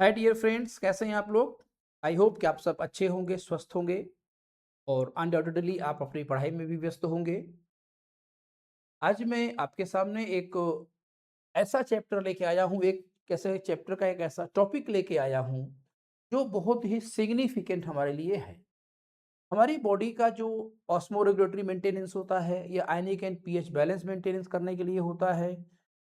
Hi dear friends, कैसे हैं आप लोग। आई होप कि आप सब अच्छे होंगे, स्वस्थ होंगे और अनडाउटेडली आप अपनी पढ़ाई में भी व्यस्त होंगे। आज मैं आपके सामने एक ऐसा चैप्टर लेके आया हूँ, एक कैसे चैप्टर का एक ऐसा टॉपिक लेके आया हूँ जो बहुत ही सिग्निफिकेंट हमारे लिए है। हमारी बॉडी का जो ऑस्मोरेगुलेटरी मेंटेनेंस होता है या आयनिक एंड पीएच बैलेंस मेंटेनेंस करने के लिए होता है।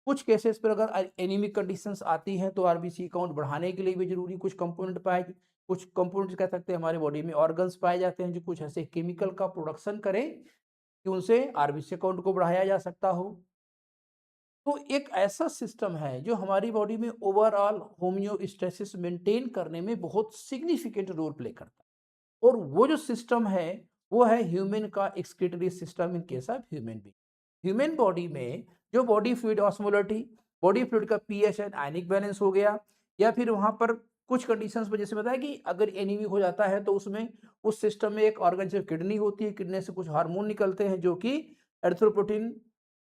कुछ केसेस पर अगर एनीमिक कंडीशंस आती हैं तो आरबीसी काउंट बढ़ाने के लिए भी जरूरी कुछ कंपोनेंट पाए, कुछ कंपोनेंट्स कह सकते हैं हमारे बॉडी में ऑर्गन्स पाए जाते हैं जो कुछ ऐसे केमिकल का प्रोडक्शन करें कि उनसे आरबीसी काउंट को बढ़ाया जा सकता हो। तो एक ऐसा सिस्टम है जो हमारी बॉडी में ओवरऑल होम्योस्टेसिस मेंटेन करने में बहुत सिग्निफिकेंट रोल प्ले करता है। और वो जो सिस्टम है वो है ह्यूमन का excretory system in case of human being. Human body में जो body fluid osmolarity, body fluid का पीएच एंड आयनिक बैलेंस हो गया, या फिर वहां पर कुछ कंडीशंस में जैसे बताया कि अगर एनीमिक हो जाता है तो उसमें उस सिस्टम में एक ऑर्गन जैसे किडनी होती है, किडनी से कुछ हार्मोन निकलते हैं जो कि एरिथ्रोपोइटिन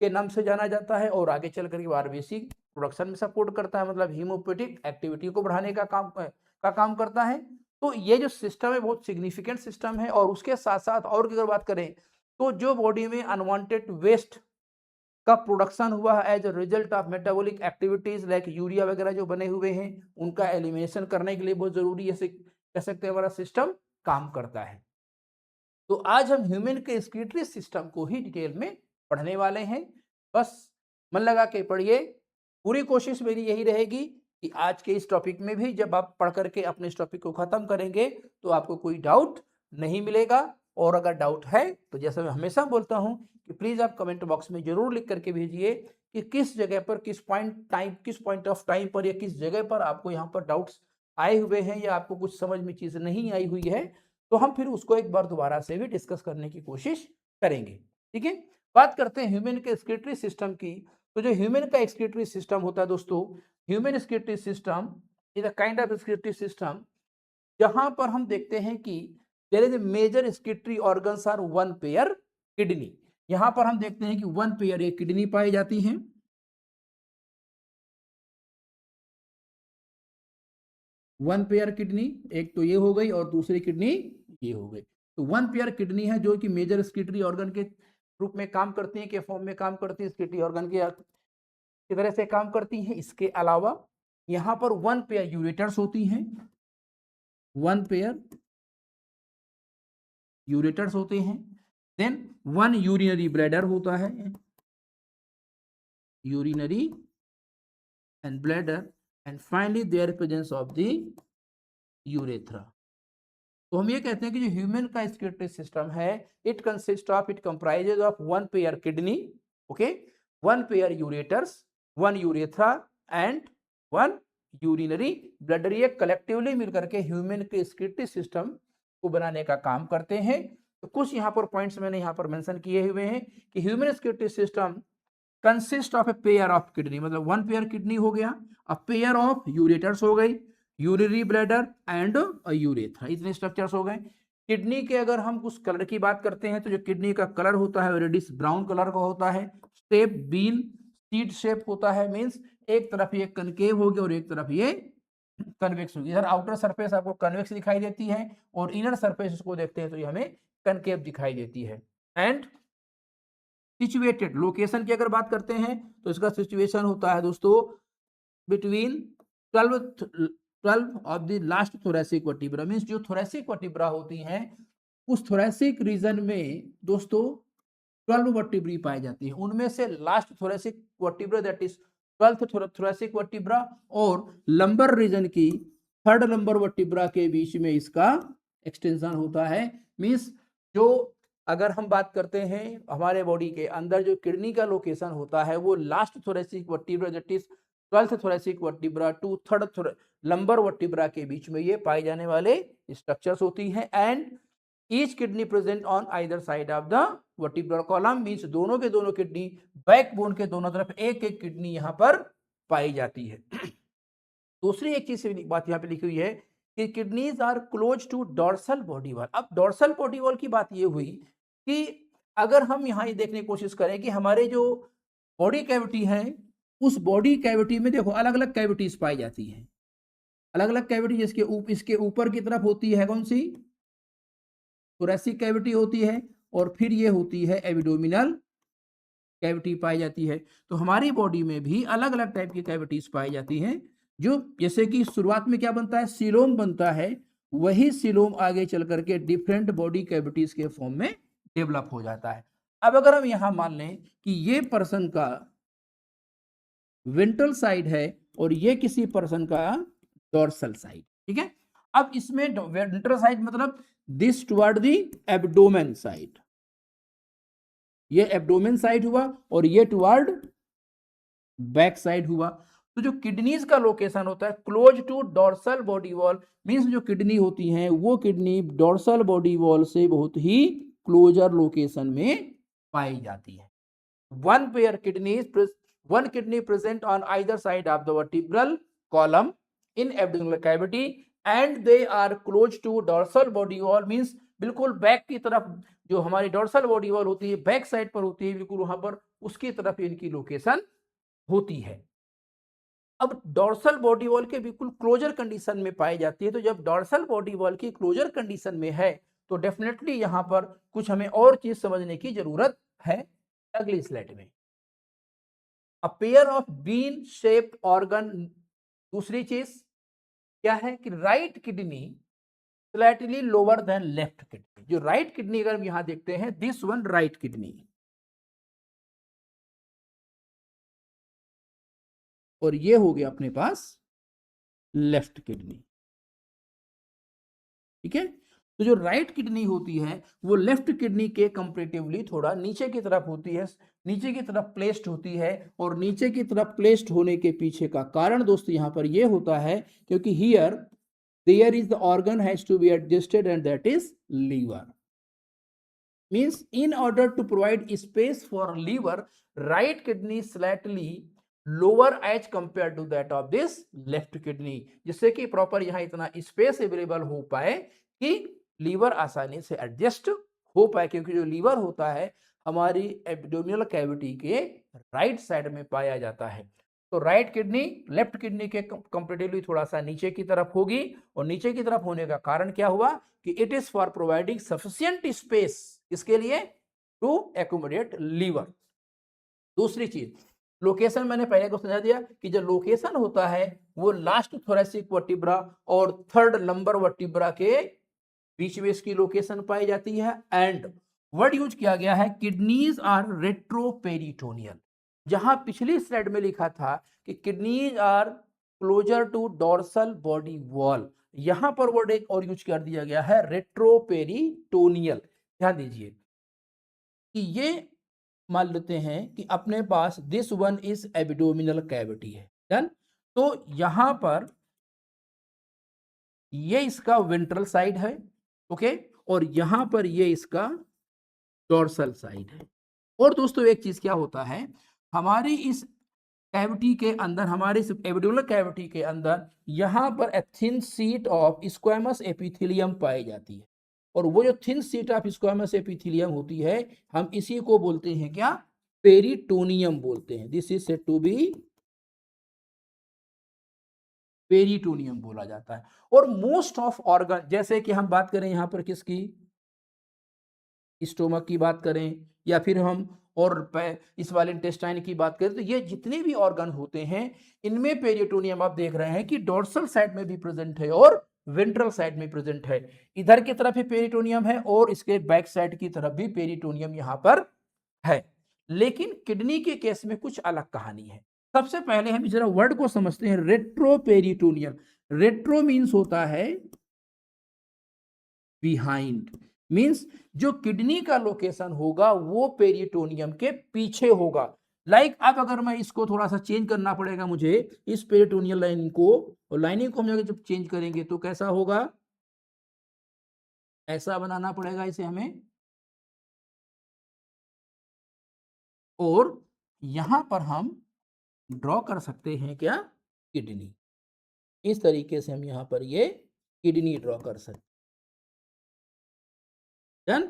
के नाम से जाना जाता है और आगे चल करके आरबीसी प्रोडक्शन में सपोर्ट करता है, मतलब हीमोपोएटिक एक्टिविटी को बढ़ाने का काम करता है। तो ये जो सिस्टम है बहुत सिग्निफिकेंट सिस्टम है। और उसके साथ साथ और अगर बात करें तो जो बॉडी में अनवांटेड वेस्ट का प्रोडक्शन हुआ है as a result of metabolic activities like urea वगैरह जो बने हुए हैं उनका एलिमिनेशन करने के लिए बहुत जरूरी है, कह सकते हैं हमारा सिस्टम काम करता है। तो आज हम ह्यूमन के एक्सक्रीटरी सिस्टम को ही डिटेल में पढ़ने वाले हैं। बस मन लगा के पढ़िए। पूरी कोशिश मेरी यही रहेगी कि आज के इस टॉपिक में भी जब आप पढ़ करके अपने इस टॉपिक को खत्म करेंगे तो आपको कोई डाउट नहीं मिलेगा। और अगर डाउट है तो जैसा मैं हमेशा बोलता हूं कि प्लीज आप कमेंट बॉक्स में जरूर लिख करके भेजिए कि किस जगह पर, किस पॉइंट ऑफ टाइम पर या किस जगह पर आपको यहाँ पर डाउट्स आए हुए हैं या आपको कुछ समझ में चीज नहीं आई हुई है। तो हम फिर उसको एक बार दोबारा से भी डिस्कस करने की कोशिश करेंगे। ठीक है, बात करते हैं ह्यूमन के एक्सक्रीटरी सिस्टम की। तो जो ह्यूमन का एक्सक्रीटरी सिस्टम होता है दोस्तों, human excretory system is a kind of excretory system जहां पर हम देखते हैं कि there is a major excretory organs are one pair kidney. यहां पर हम देखते हैं कि वन पेयर एक किडनी पाई जाती है। वन पेयर किडनी, एक तो ये हो गई और दूसरी किडनी ये हो गई। तो वन पेयर किडनी है जो कि मेजर स्किटरी ऑर्गन के रूप में काम करती है, के फॉर्म में काम करती है, स्किटरी ऑर्गन के की तरह से काम करती है। इसके अलावा यहाँ पर वन पेयर यूरेटर्स होती हैं, वन पेयर यूरेटर्स होते हैं। देन वन यूरिनरी ब्लैडर होता है, urinary and bladder, and finally there presence of the urethra. तो हम ये कहते हैं कि जो ह्यूमन का स्किटरी सिस्टम है it comprises of one pair kidney, okay, one pair ureters, one urethra and one urinary bladder. ये कलेक्टिवली मिलकर के ह्यूमन के स्किटरी सिस्टम को बनाने का काम करते हैं। तो कुछ यहाँ पर पॉइंट्स मैंने यहाँ पर मेंशन किए हुए हैं कि human excretory system consist of a pair of kidney, मतलब वन पेयर किडनी हो गया, अ पेयर ऑफ यूरेटर्स हो गई, यूरिनरी ब्लैडर एंड यूरेथ्रा, इतने स्ट्रक्चर्स हो गए। किडनी के अगर हम उस कलर की बात करते हैं तो जो किडनी का कलर होता है रेडिश ब्राउन कलर का होता है। शेप बीन सीड शेप होता है, मींस एक तरफ ये कनकेव होगी और एक तरफ ये कन्वेक्स होगी। इधर आउटर सरफेस आपको कन्वेक्स दिखाई देती है और इनर सरफेस इसको देखते हैं तो ये हमें कनकेव दिखाई देती है। एंड सिचुएटेड लोकेशन की अगर बात करते हैं तो इसका सिचुएशन होता है दोस्तों between 12 of the last thoracic vertebra, means जो थोरेसिक वर्टिब्रा होती हैं उस थोरेसिक रीजन में दोस्तों 12 वर्टिब्री पाई जाती है। उनमें से last thoracic vertebra that is 12th thoracic vertebra और लंबर रीजन की थर्ड लंबर वर्टिब्रा के बीच में इसका एक्सटेंशन होता है। मींस जो अगर हम बात करते हैं हमारे बॉडी के अंदर जो किडनी का लोकेशन होता है वो last thoracic vertebra that is 12th thoracic vertebra to third lumbar vertebra के बीच में ये पाए जाने वाले स्ट्रक्चर्स होती हैं। And each kidney present on either side of the vertebral column, means दोनों के दोनों किडनी बैकबोन के दोनों तरफ एक एक किडनी यहाँ पर पाई जाती है। दूसरी एक चीज बात यहाँ पे लिखी हुई है कि kidneys are close to dorsal body wall. अब डॉर्सल बॉडी वॉल की बात ये हुई कि अगर हम यहाँ ये देखने की कोशिश करें कि हमारे जो बॉडी कैविटी है उस बॉडी कैविटी में देखो अलग अलग कैविटीज पाई जाती हैं, अलग अलग कैविटी इसके ऊपर की तरफ होती है कौन सी, थोरैसिक कैविटी होती है, और फिर ये होती है एब्डोमिनल कैविटी पाई जाती है। तो हमारी बॉडी में भी अलग अलग टाइप की कैविटीज पाई जाती हैं, जो जैसे कि शुरुआत में क्या बनता है, सीलोम बनता है, वही सीलोम आगे चल करके डिफरेंट बॉडी कैविटीज के फॉर्म में डेवलप हो जाता है। अब अगर हम यहां मान लें कि ये पर्सन का वेंट्रल साइड है और ये किसी पर्सन का डोर्सल साइड, ठीक है। अब इसमें वेंट्रल साइड मतलब this toward the abdomen side, ये एब्डोमेन साइड हुआ और ये टुवर्ड बैक साइड हुआ। तो जो किडनीज का लोकेशन होता है close to dorsal body wall, means जो किडनी होती हैं वो किडनी डोर्सल बॉडी वॉल से बहुत ही क्लोजर लोकेशन में पाई जाती है। One kidney present on either side of the vertebral column in abdominal cavity and they are close to dorsal body wall, means बिल्कुल बैक की तरफ, जो हमारी डोर्सल बॉडी वॉल होती है बैक साइड पर होती है, बिल्कुल वहां पर उसकी तरफ इनकी लोकेशन होती है। अब डोर्सल बॉडी वॉल के बिल्कुल क्लोजर कंडीशन में पाई जाती है। तो जब डोर्सल बॉडी वॉल की क्लोजर कंडीशन में है तो डेफिनेटली यहां पर कुछ हमें और चीज समझने की जरूरत है। अगली स्लाइड में अ pair of bean shaped organ, दूसरी चीज क्या है कि right kidney slightly lower than left kidney. जो राइट किडनी अगर हम यहां देखते हैं, दिस वन राइट किडनी, और ये हो गया अपने पास लेफ्ट किडनी, ठीक है। तो जो राइट किडनी होती है वो लेफ्ट किडनी के कंपैरेटिवली थोड़ा नीचे की तरफ होती है, नीचे की तरफ प्लेस्ड होती है। और नीचे की तरफ प्लेस्ड होने के पीछे का कारण दोस्तों यहां पर ये होता है क्योंकि here there is the organ has to be adjusted and that is liver. Means in order to provide space for liver, right kidney slightly lower as compared to that of this left kidney, जिससे कि proper यहाँ इतना space available हो पाए कि liver आसानी से adjust हो पाए, क्योंकि जो लीवर होता है हमारी एब्डोमिनल कैविटी के राइट साइड में पाया जाता है। तो राइट किडनी लेफ्ट किडनी के कंपैरेटिवली थोड़ा सा नीचे की तरफ होगी, और नीचे की तरफ होने का कारण क्या हुआ कि it is for providing sufficient space, इसके लिए टू एकोमोडेट लीवर। दूसरी चीज लोकेशन, मैंने पहले को समझा दिया कि जो लोकेशन होता है वो लास्ट थोरैसिक वर्टिब्रा और थर्ड लंबर वर्टिब्रा के बीच में इसकी लोकेशन पाई जाती है। एंड वर्ड यूज किया गया है किडनीज आर रेट्रोपेरिटोनियल, जहां पिछली स्लाइड में लिखा था कि kidneys are closer to dorsal body wall, यहां पर वर्ड एक और यूज कर दिया गया है रेट्रोपेरिटोनियल। ध्यान दीजिए कि ये मान लेते हैं कि अपने पास this one is abdominal cavity है, डन। तो यहां पर ये इसका वेंट्रल साइड है, ओके, और यहां पर ये इसका डोर्सल साइड है। और दोस्तों एक चीज क्या होता है, हमारी इस कैविटी के अंदर, हमारे इस एब्डोमिनल कैविटी के अंदर यहां पर a thin sheet of squamous epithelium पाई जाती है। और वो जो thin sheet of squamous epithelium होती है, हम इसी को बोलते हैं क्या, पेरिटोनियम बोलते हैं। This is said to be peritoneum बोला जाता है। और मोस्ट ऑफ ऑर्गन, जैसे कि हम बात करें यहां पर किसकी, स्टोमक की बात करें, या फिर हम और इस वाले इंटेस्टाइन की बात करें, तो ये जितने भी ऑर्गन होते हैं इनमें पेरिटोनियम आप देख रहे हैं कि डोर्सल साइड में भी प्रेजेंट है और वेंट्रल साइड में प्रेजेंट है। इधर की तरफ भी पेरिटोनियम है और इसके बैक साइड की तरफ भी पेरिटोनियम यहां पर है। लेकिन किडनी के केस में कुछ अलग कहानी है। सबसे पहले हम जरा वर्ड को समझते हैं, रेट्रोपेरिटोनियल। रेट्रो मीन्स होता है बिहाइंड, मींस जो किडनी का लोकेशन होगा वो पेरिटोनियम के पीछे होगा। लाइक अब अगर मैं इसको थोड़ा सा चेंज करना पड़ेगा मुझे, इस पेरिटोनियल लाइन को, और लाइनिंग को हम जब चेंज करेंगे तो कैसा होगा, ऐसा बनाना पड़ेगा इसे हमें, और यहां पर हम ड्रॉ कर सकते हैं क्या, किडनी। इस तरीके से हम यहां पर ये किडनी ड्रॉ कर सकते हैं।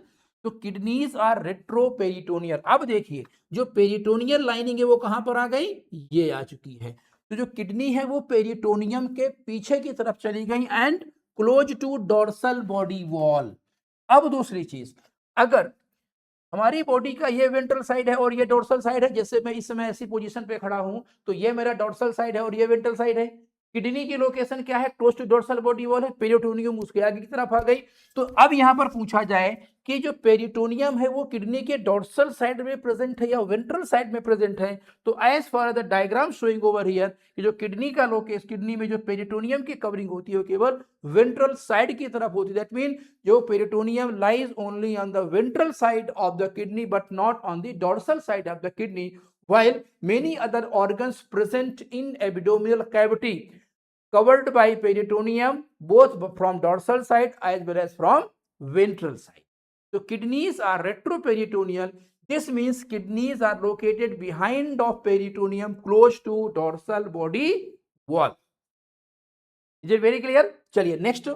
तो किडनीज आर रेट्रोपेरिटोनियल। अब देखिए जो पेरिटोनियल लाइनिंग है वो कहां पर आ गई, ये आ चुकी है। तो जो किडनी है वो पेरिटोनियम के पीछे की तरफ चली गई and close to dorsal body wall. अब दूसरी चीज, अगर हमारी बॉडी का ये वेंट्रल साइड है और ये डोर्सल साइड है, जैसे मैं इस समय ऐसी पोजीशन पे खड़ा हूं तो ये मेरा डोर्सल साइड है और ये वेंट्रल साइड है। किडनी की लोकेशन क्या है? Close to dorsal body wall है, पेरिटोनियम उसके आगे की तरफ आ गई। तो अब यहां पर पूछा जाए कि जो पेरिटोनियम है वो किडनी के डोर्सल साइड में प्रेजेंट है या वेंट्रल साइड में प्रेजेंट है, तो as for the diagram showing over here कि जो किडनी का लोकेशन, किडनी में जो पेरिटोनियम की कवरिंग होती है वो केवल वेंट्रल साइड की तरफ होती है। दैट मीन जो peritoneum lies only on the ventral side of the kidney but not on the dorsal side of the kidney, while many other organs present in abdominal cavity covered by peritoneum both from dorsal side as well as from ventral side. So kidneys are retroperitoneal. This means kidneys are located behind of peritoneum close to dorsal body wall. Is it very clear? चलिए next,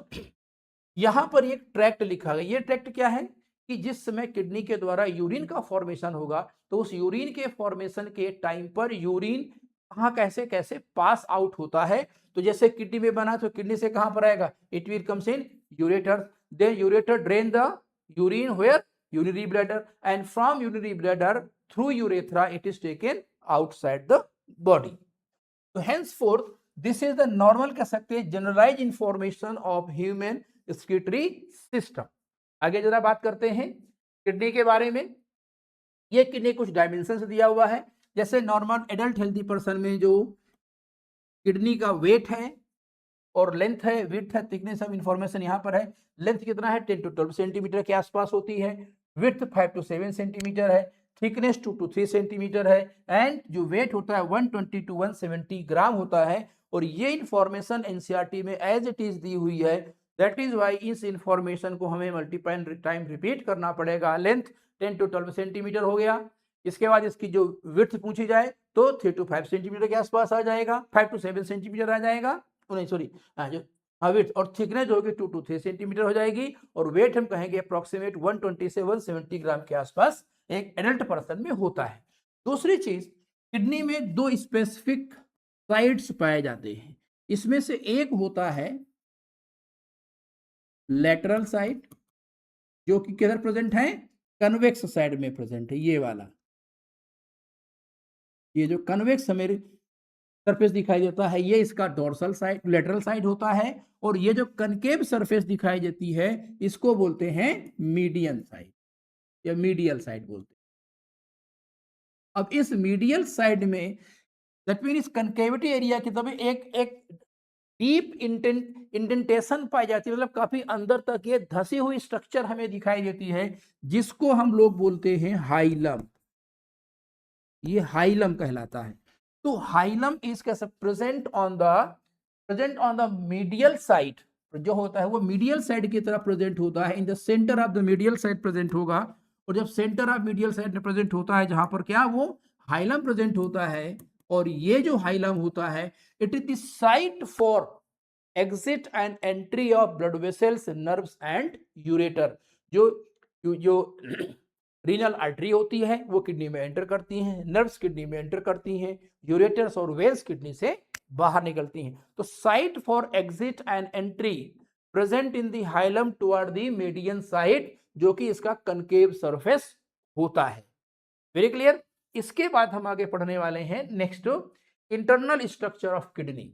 यहां पर एक tract लिखा गया। ये tract क्या है कि जिस समय किडनी के द्वारा यूरिन का फॉर्मेशन होगा तो उस यूरिन के फॉर्मेशन के टाइम पर यूरिन कहां कैसे कैसे पास आउट होता है। तो जैसे किडनी में बना तो किडनी से कहां पर आएगा? It will comes in ureter, then ureter drain the urine where? Urinary bladder, and from urinary bladder through urethra it is taken outside the body. तो henceforth this is the normal कह सकते हैं generalize information of human excretory system. आगे जरा बात करते हैं kidney के बारे में। ये किडनी कुछ डायमेंशन दिया हुआ है, जैसे नॉर्मल एडल्ट हेल्थी पर्सन में जो किडनी का वेट है और लेंथ है, विड्थ है, थिकनेस, सब इंफॉर्मेशन यहाँ पर है। लेंथ कितना है? 10 to 12 सेंटीमीटर के आसपास होती है। विड्थ 5 to 7 सेंटीमीटर है। थिकनेस 2 to 3 सेंटीमीटर है। एंड जो वेट होता है 120 to 170 ग्राम होता है। और ये इंफॉर्मेशन एनसीईआरटी में एज इट इज दी हुई है। दैट इज वाई इस इंफॉर्मेशन को हमें मल्टीपल टाइम रिपीट करना पड़ेगा। लेंथ 10 to 12 सेंटीमीटर हो गया। इसके बाद इसकी जो विड्थ पूछी जाए तो 3 to 5 सेंटीमीटर के आसपास आ जाएगा, 5 to 7 सेंटीमीटर आ जाएगा, नहीं सॉरी, जो विड्थ और थिकनेस जो होगी 2 to 3 सेंटीमीटर हो जाएगी। और वेट हम कहेंगे अप्रोक्सीमेट 120 से 170 ग्राम के आसपास एक एडल्ट पर्सन में होता है। दूसरी चीज, किडनी में दो स्पेसिफिक साइड्स पाए जाते हैं। इसमें से एक होता है लेटरल साइड, जो कि किधर प्रेजेंट है? कन्वेक्स साइड में प्रेजेंट है। ये वाला, ये जो कन्वेक्स हमें सरफेस दिखाई देता है ये इसका डोर्सल साइड, लेटरल साइड होता है। और ये जो कनकेव सरफेस दिखाई देती है इसको बोलते हैं मीडियन साइड या मीडियल साइड बोलते हैं। अब इस मीडियल साइड में दैट मीन इस कनकेविटी एरिया की तरफ एक एक डीप इंडेंटेशन पाई जाती है, मतलब काफी अंदर तक ये धसी हुई स्ट्रक्चर हमें दिखाई देती है, जिसको हम लोग बोलते हैं हाइलम। ये हाइलम कहलाता है। तो hilum is present on the medial side, जो होता है वो मीडियल साइड की तरफ प्रेजेंट होता है। In the centre of the medial side present होगा। और जब सेंटर ऑफ मीडियल साइड में प्रेजेंट होता है जहां पर क्या वो हाइलम प्रेजेंट होता है, और ये जो हाइलम होता है it is the site for exit and entry of blood vessels, nerves and ureter. जो जो रीनल आर्टरी होती है वो किडनी में एंटर करती हैं, नर्व्स किडनी में एंटर करती हैं, यूरेटर्स और वेन्स किडनी से बाहर निकलती हैं। तो site for exit and entry present in the hilum toward the median side, जो कि इसका कनकेव सरफेस होता है। Very clear. इसके बाद हम आगे पढ़ने वाले हैं next, internal structure of kidney.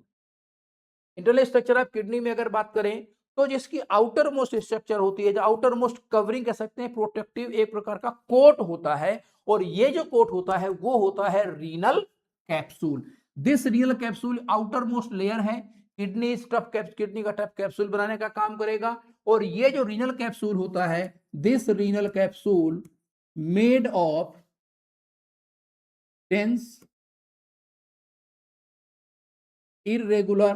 Internal structure of kidney में अगर बात करें तो जिसकी आउटर मोस्ट स्ट्रक्चर होती है, जो आउटर मोस्ट कवरिंग कह सकते हैं, प्रोटेक्टिव एक प्रकार का कोट होता है। और ये जो कोट होता है वो होता है renal capsule. This renal capsule outer most layer है, किडनी स्टफ किडनी का टफ कैप्सूल बनाने का काम करेगा। और ये जो रीनल कैप्सूल होता है, this renal capsule made of dense irregular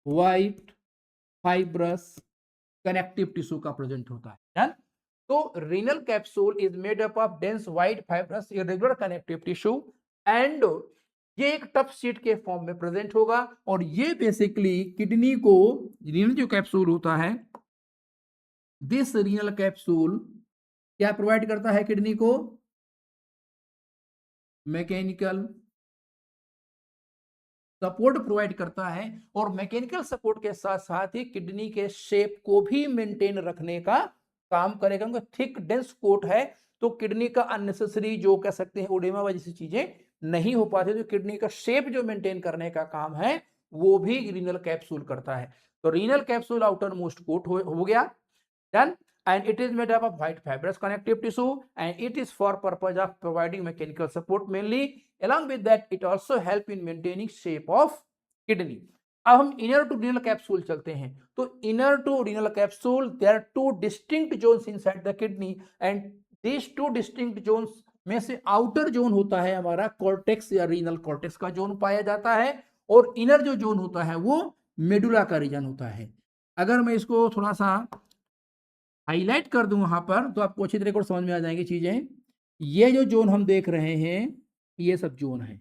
white fibrous connective tissue का प्रेजेंट होता है। डन। तो renal capsule is made up of dense white fibrous irregular connective tissue and ये एक टफ शीट के फॉर्म में प्रेजेंट होगा। और ये बेसिकली किडनी को, रीनल जो कैप्सूल होता है, दिस रीनल कैप्सूल क्या प्रोवाइड करता है किडनी को? मैकेनिकल सपोर्ट प्रोवाइड करता है और मैकेनिकल सपोर्ट के साथ साथ ही किडनी के शेप को भी मेंटेन रखने का काम करेगा। क्योंकि थिक डेंस कोट है तो किडनी का अननेसेसरी जो कह सकते हैं ओडेमा जैसी चीजें नहीं हो पाती, तो किडनी का शेप जो मेंटेन करने का काम है वो भी रीनल कैप्सूल करता है। तो renal capsule outermost coat हो गया, done. And it is made up of white fibrous connective tissue and it is for purpose of providing mechanical support mainly. Along with that it also help in maintaining shape of kidney. अब हम inner to renal capsule चलते हैं। तो inner to renal capsule there are two distinct zones inside the kidney and these two distinct zones में से outer zone होता है हमारा cortex या renal cortex का जोन पाया जाता है और inner जो जोन होता है वो मेडुला का रीजन होता है। अगर मैं इसको थोड़ा सा हाईलाइट कर दूं वहां पर तो आपको अच्छी तरीके से समझ में आ जाएंगी चीजें। ये जो जोन हम देख रहे हैं ये सब जोन है,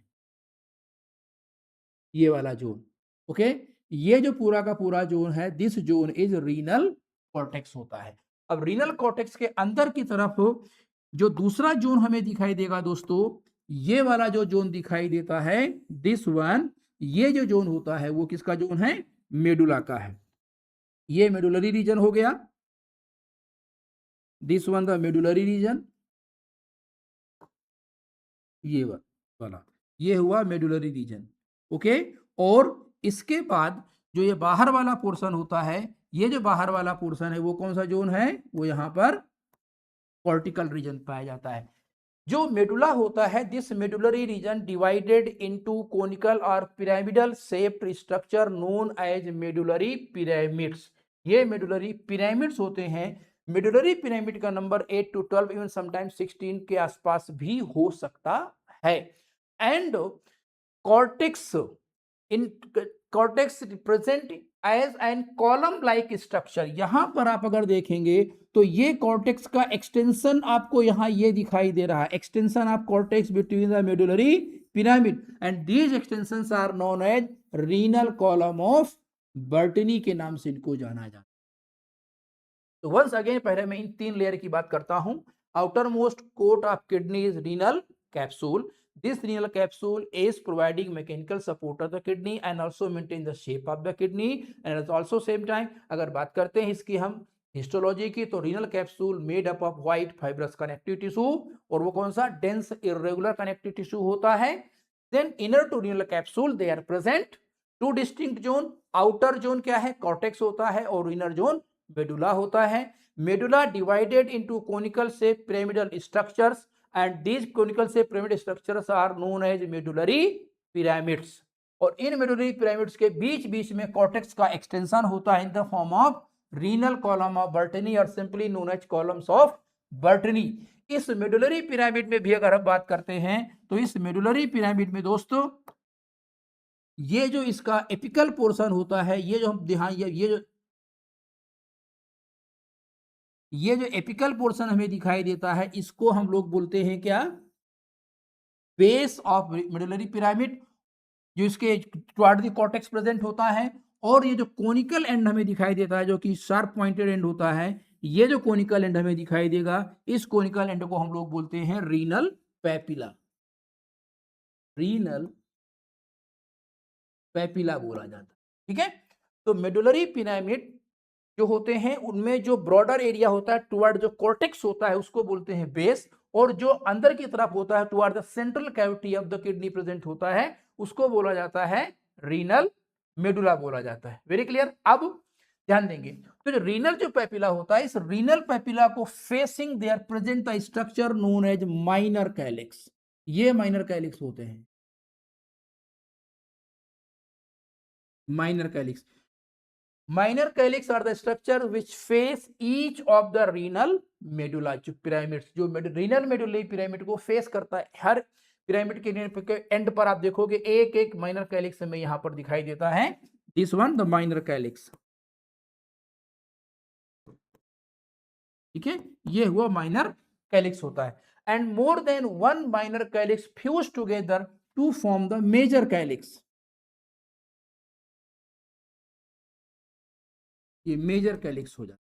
ये वाला जोन, ओके। ये जो पूरा का पूरा जोन है this zone is renal cortex होता है। अब रीनल कॉर्टेक्स के अंदर की तरफ जो दूसरा जोन हमें दिखाई देगा दोस्तों, ये वाला जो जोन दिखाई देता है दिस वन, ये जो जोन होता है वो किसका जोन है, मेडुला का है। ये मेडुलरी रीजन हो गया, this one the medullary region, ये वाला ये हुआ मेडुलरी रीजन, ओके। और इसके बाद जो ये बाहर वाला पोर्शन होता है, ये जो बाहर वाला पोर्शन है वो कौन सा जोन है, वो यहाँ पर कॉर्टिकल रीजन पाया जाता है। जो मेडुला होता है this medullary region divided into conical और pyramidal shaped structure known as medullary pyramids. ये मेडुलरी पिरामिड्स होते हैं। मेडुलरी पिरामिड का नंबर 8 to 12 इवन समटाइम्स 16 के आसपास भी हो सकता है। And cortex in cortex represent as an column like structure. यहां पर आप अगर देखेंगे तो ये कॉर्टेक्स का एक्सटेंशन आपको यहां ये दिखाई दे रहा है, extension of cortex between the medullary pyramid and these extensions are known as renal column of Bertini के नाम से इनको जाना जाता है। तो वंस अगेन पहले मैं इन तीन लेयर की बात करता हूं। Outermost coat of kidney is renal capsule. This renal capsule is providing mechanical support of the kidney and also maintain the shape of the kidney and at also same time अगर बात करते हैं इसकी हम histology की तो renal capsule made up of white fibrous connective tissue और वो कौन सा डेंस इरेगुलर कनेक्टिव टिश्यू होता है। Then inner to renal capsule they are present two distinct zone. Outer zone क्या है, कॉर्टेक्स होता है और इनर जोन मेडुला होता है। Medulla divided into conical shape pyramidal structures and these conical shape pyramid structures are known as medullary pyramids। और इन medullary pyramids के बीच बीच में cortex का extension होता है in the form of renal column of Burtony और simply known as columns of Burtony। इस medullary pyramid में भी अगर हम बात करते हैं तो इस medullary pyramid में दोस्तों ये जो इसका एपिकल पोर्शन होता है, ये जो हम ध्यान ये जो एपिकल पोर्शन हमें दिखाई देता है इसको हम लोग बोलते हैं क्या, बेस ऑफ मेडुलरी पिरामिड, जो इसके टुवर्ड द कॉर्टेक्स प्रेजेंट होता है। और ये जो कोनिकल एंड हमें दिखाई देता है जो कि शार्प पॉइंटेड एंड होता है, ये जो कोनिकल एंड हमें दिखाई देगा इस कोनिकल एंड को हम लोग बोलते हैं रीनल पैपिला। रीनल पैपिला बोला जाता है, ठीक है। तो मेडुलरी पिरामिड जो होते हैं उनमें जो ब्रॉडर एरिया होता है टुवर्ड जो कॉर्टेक्स होता है उसको बोलते हैं बेस, और जो अंदर की तरफ होता है toward the central cavity of the kidney present होता है उसको बोला जाता है रीनल मेडुला बोला जाता है। Very clear. अब ध्यान देंगे तो जो रीनल जो पैपिला होता है इस रीनल पैपिला को facing there present the structure known as minor calyx. ये माइनर कैलिक्स होते हैं, minor calyx. Minor calyx are the structure which face each of the renal medulla। जो पिरामिड्स जो रीनल मेडुलरी पिरामिड को face करता है, हर pyramid के and पर आप देखोगे एक एक माइनर कैलिक्स हमें यहां पर दिखाई देता है। This one the minor calyx, ठीक है, ये हुआ माइनर कैलिक्स होता है। And more than one minor calyx fuse together to form the major calyx. ये मेजर कैलिक्स हो जाता है।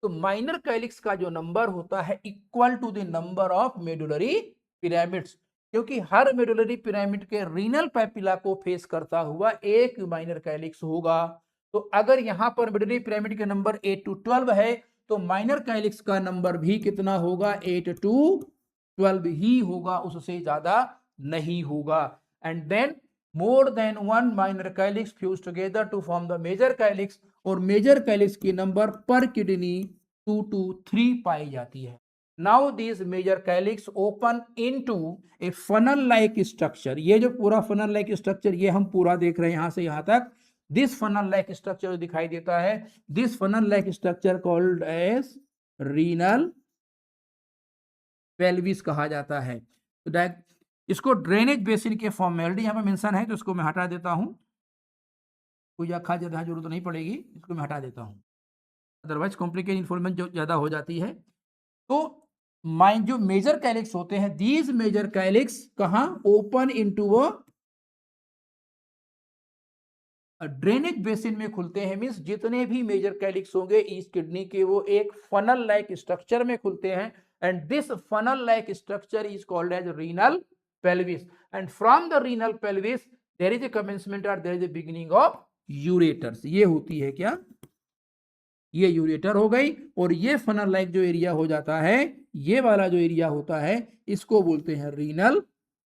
तो माइनर कैलिक्स का जो नंबर होता है equal to the number of medullary pyramids. क्योंकि हर मेडुलरी पिरामिड के रीनल पैपिला को फेस करता हुआ एक माइनर कैलिक्स होगा। तो अगर यहां पर मेडुलरी पिरामिड के नंबर 8 to 12 है तो माइनर कैलिक्स का नंबर भी कितना होगा, 8 to 12 ही होगा, उससे ज्यादा नहीं होगा। And then more than one minor calyx fuse together to form the major calyx, और मेजर कैलिक्स की नंबर पर किडनी 2 to 3 पाई जाती है। Now these major calyx open into a funnel like structure। ये जो पूरा funnel like structure ये हम पूरा देख रहे हैं यहां से यहां तक, this funnel like structure जो दिखाई देता है, this funnel like structure called as renal pelvis कहा जाता है। तो इसको ड्रेनेज बेसिन के फॉर्म में ऑलरेडी यहाँ पे मेंशन है, तो इसको मैं हटा देता हूं, कोई खास जरूरत तो नहीं पड़ेगी, इसको मैं हटा देता हूं, अदरवाइज कॉम्प्लिकेटेड इंफॉर्मेशन जो ज्यादा हो जाती है। तो जो मेजर कैलिक्स होते हैं, दीज मेजर कैलिक्स कहां ओपन इनटू ड्रेनेज बेसिन में खुलते हैं। मींस जितने भी मेजर कैलिक्स होंगे इस किडनी के वो एक फनल लाइक स्ट्रक्चर में खुलते हैं, and this funnel like structure is called as renal pelvis, and from the renal pelvis there is a commencement और there is a beginning of ureters. ये होती है क्या, ये यूरेटर हो गई, और ये फनल लाइक जो एरिया हो जाता है, ये वाला जो एरिया होता है इसको बोलते हैं रीनल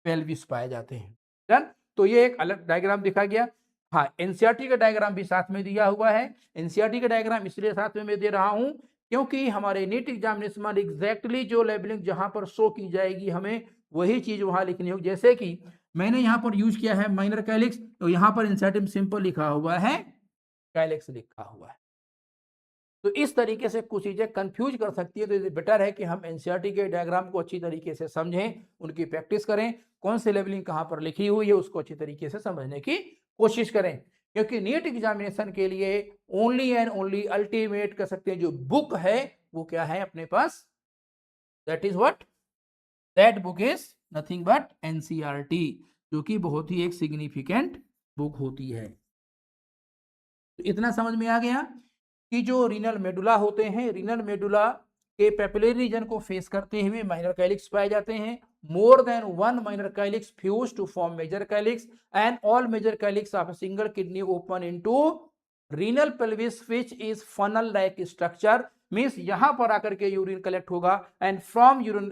पेल्विस पाए जाते हैं। डन। तो ये एक अलग डायग्राम दिखा गया। हाँ, एनसीईआरटी का डायग्राम भी साथ में दिया हुआ है। एनसीईआरटी का डायग्राम इसलिए साथ में मैं दे रहा हूं क्योंकि हमारे नीट एग्जामिनेशन में एग्जैक्टली जो लेबलिंग जहां पर शो की जाएगी हमें वही चीज वहां लिखनी होगी। जैसे कि मैंने यहां पर यूज किया है माइनर कैलिक्स, तो यहां पर एनसीईआरटी में सिंपल लिखा हुआ है कैलिक्स लिखा हुआ है। तो इस तरीके से कुछ चीजें कंफ्यूज कर सकती है, तो ये बेटर है कि हम एनसीईआरटी के डायग्राम को अच्छी तरीके से समझें, उनकी प्रैक्टिस करें, कौन सी लेवलिंग कहां पर लिखी हुई है उसको अच्छी तरीके से समझने की कोशिश करें। क्योंकि नीट एग्जामिनेशन के लिए ओनली एंड ओनली अल्टीमेट कर सकते हैं जो बुक है वो क्या है अपने पास, that is what, that book is nothing but NCERT, जो कि बहुत ही एक सिग्निफिकेंट बुक होती है। तो इतना समझ में आ गया कि जो रीनल मेडुला होते हैं, रीनल मेडुला के पेपिलरी रीजन को फेस करते हुए माइनर कैलिक्स पाए जाते हैं। More than one minor calyx fuse to form major calyx, and all major calyx of a single kidney open into renal pelvis which is funnel like structure। Means यहां पर आकर के urine collect होगा, and from urine